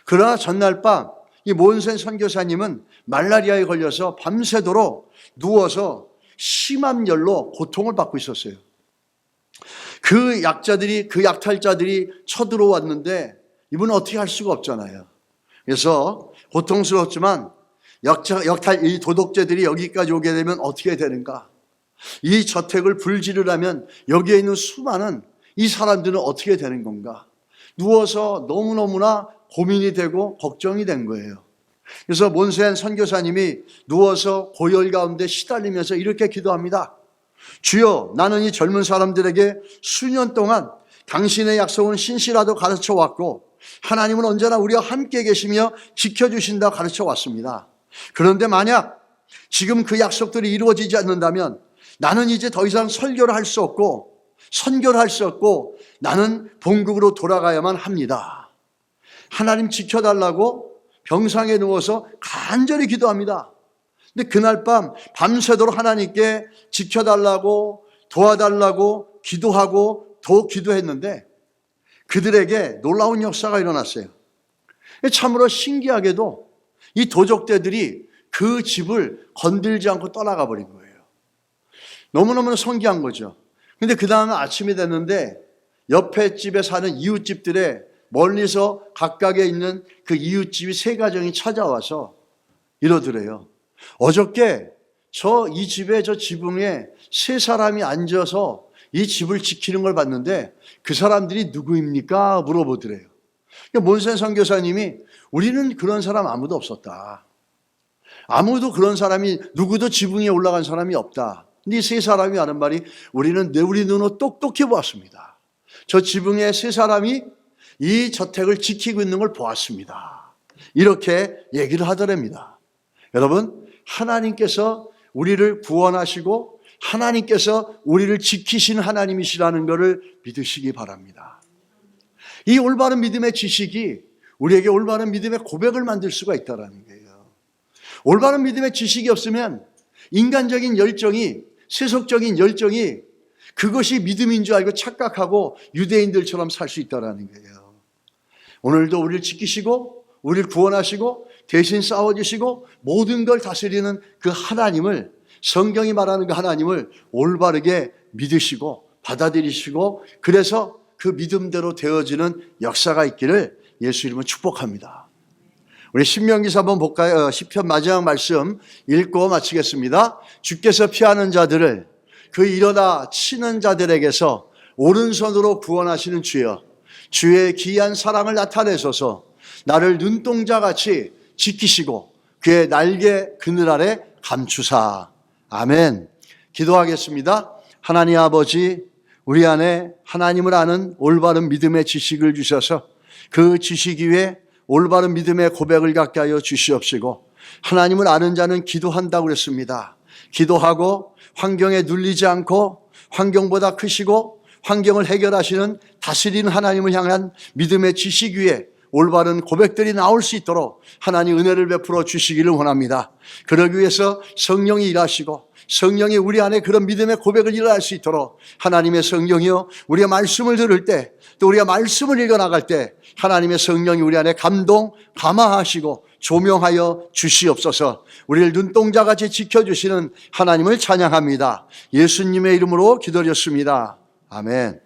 Speaker 1: 그러나 전날 밤 이 몬센 선교사님은 말라리아에 걸려서 밤새도록 누워서 심한 열로 고통을 받고 있었어요. 그 약탈자들이 쳐들어왔는데 이분은 어떻게 할 수가 없잖아요. 그래서 고통스러웠지만 이 도둑죄들이 여기까지 오게 되면 어떻게 되는가? 이 저택을 불지르려면 여기에 있는 수많은 이 사람들은 어떻게 되는 건가? 누워서 너무너무나 고민이 되고 걱정이 된 거예요. 그래서 몬센 선교사님이 누워서 고열 가운데 시달리면서 이렇게 기도합니다. 주여, 나는 이 젊은 사람들에게 수년 동안 당신의 약속은 신실하다고 가르쳐 왔고 하나님은 언제나 우리와 함께 계시며 지켜주신다고 가르쳐 왔습니다. 그런데 만약 지금 그 약속들이 이루어지지 않는다면 나는 이제 더 이상 설교를 할 수 없고 선교를 할 수 없고 나는 본국으로 돌아가야만 합니다. 하나님 지켜달라고 병상에 누워서 간절히 기도합니다. 근데 그날 밤 밤새도록 하나님께 지켜달라고 도와달라고 기도하고 더 기도했는데 그들에게 놀라운 역사가 일어났어요. 참으로 신기하게도 이 도적대들이 그 집을 건들지 않고 떠나가 버린 거예요. 너무너무 신기한 거죠. 근데 그 다음에 아침이 됐는데 옆에 집에 사는 이웃집들에 멀리서 각각에 있는 그 이웃집이 세 가정이 찾아와서 이러더래요. 어저께 이 집에 저 지붕에 세 사람이 앉아서 이 집을 지키는 걸 봤는데 그 사람들이 누구입니까? 물어보더래요. 몬센 선교사님이 우리는 그런 사람 아무도 없었다. 아무도 그런 사람이 누구도 지붕 위에 올라간 사람이 없다. 근데 이 세 사람이 하는 말이 우리는 우리 눈으로 똑똑히 보았습니다. 저 지붕에 세 사람이 이 저택을 지키고 있는 걸 보았습니다. 이렇게 얘기를 하더랍니다. 여러분, 하나님께서 우리를 구원하시고 하나님께서 우리를 지키시는 하나님이시라는 것을 믿으시기 바랍니다. 이 올바른 믿음의 지식이 우리에게 올바른 믿음의 고백을 만들 수가 있다는 거예요. 올바른 믿음의 지식이 없으면 인간적인 열정이, 세속적인 열정이 그것이 믿음인 줄 알고 착각하고 유대인들처럼 살 수 있다는 거예요. 오늘도 우리를 지키시고 우리를 구원하시고 대신 싸워주시고 모든 걸 다스리는 그 하나님을, 성경이 말하는 그 하나님을 올바르게 믿으시고 받아들이시고 그래서 그 믿음대로 되어지는 역사가 있기를 예수 이름으로 축복합니다. 우리 신명기서 한번 볼까요? 시편 마지막 말씀 읽고 마치겠습니다. 주께서 피하는 자들을 그 일어나 치는 자들에게서 오른손으로 구원하시는 주여, 주의 기이한 사랑을 나타내소서. 나를 눈동자같이 지키시고 그의 날개 그늘 아래 감추사. 아멘. 기도하겠습니다. 하나님 아버지, 우리 안에 하나님을 아는 올바른 믿음의 지식을 주셔서 그 지식 위에 올바른 믿음의 고백을 갖게 하여 주시옵시고, 하나님을 아는 자는 기도한다고 그랬습니다. 기도하고 환경에 눌리지 않고 환경보다 크시고 환경을 해결하시는 다스리는 하나님을 향한 믿음의 지식 위에 올바른 고백들이 나올 수 있도록 하나님 은혜를 베풀어 주시기를 원합니다. 그러기 위해서 성령이 일하시고 성령이 우리 안에 그런 믿음의 고백을 일어날 수 있도록 하나님의 성령이요, 우리가 말씀을 들을 때 또 우리가 말씀을 읽어나갈 때 하나님의 성령이 우리 안에 감동, 감화하시고 조명하여 주시옵소서. 우리를 눈동자같이 지켜주시는 하나님을 찬양합니다. 예수님의 이름으로 기도드렸습니다. 아멘.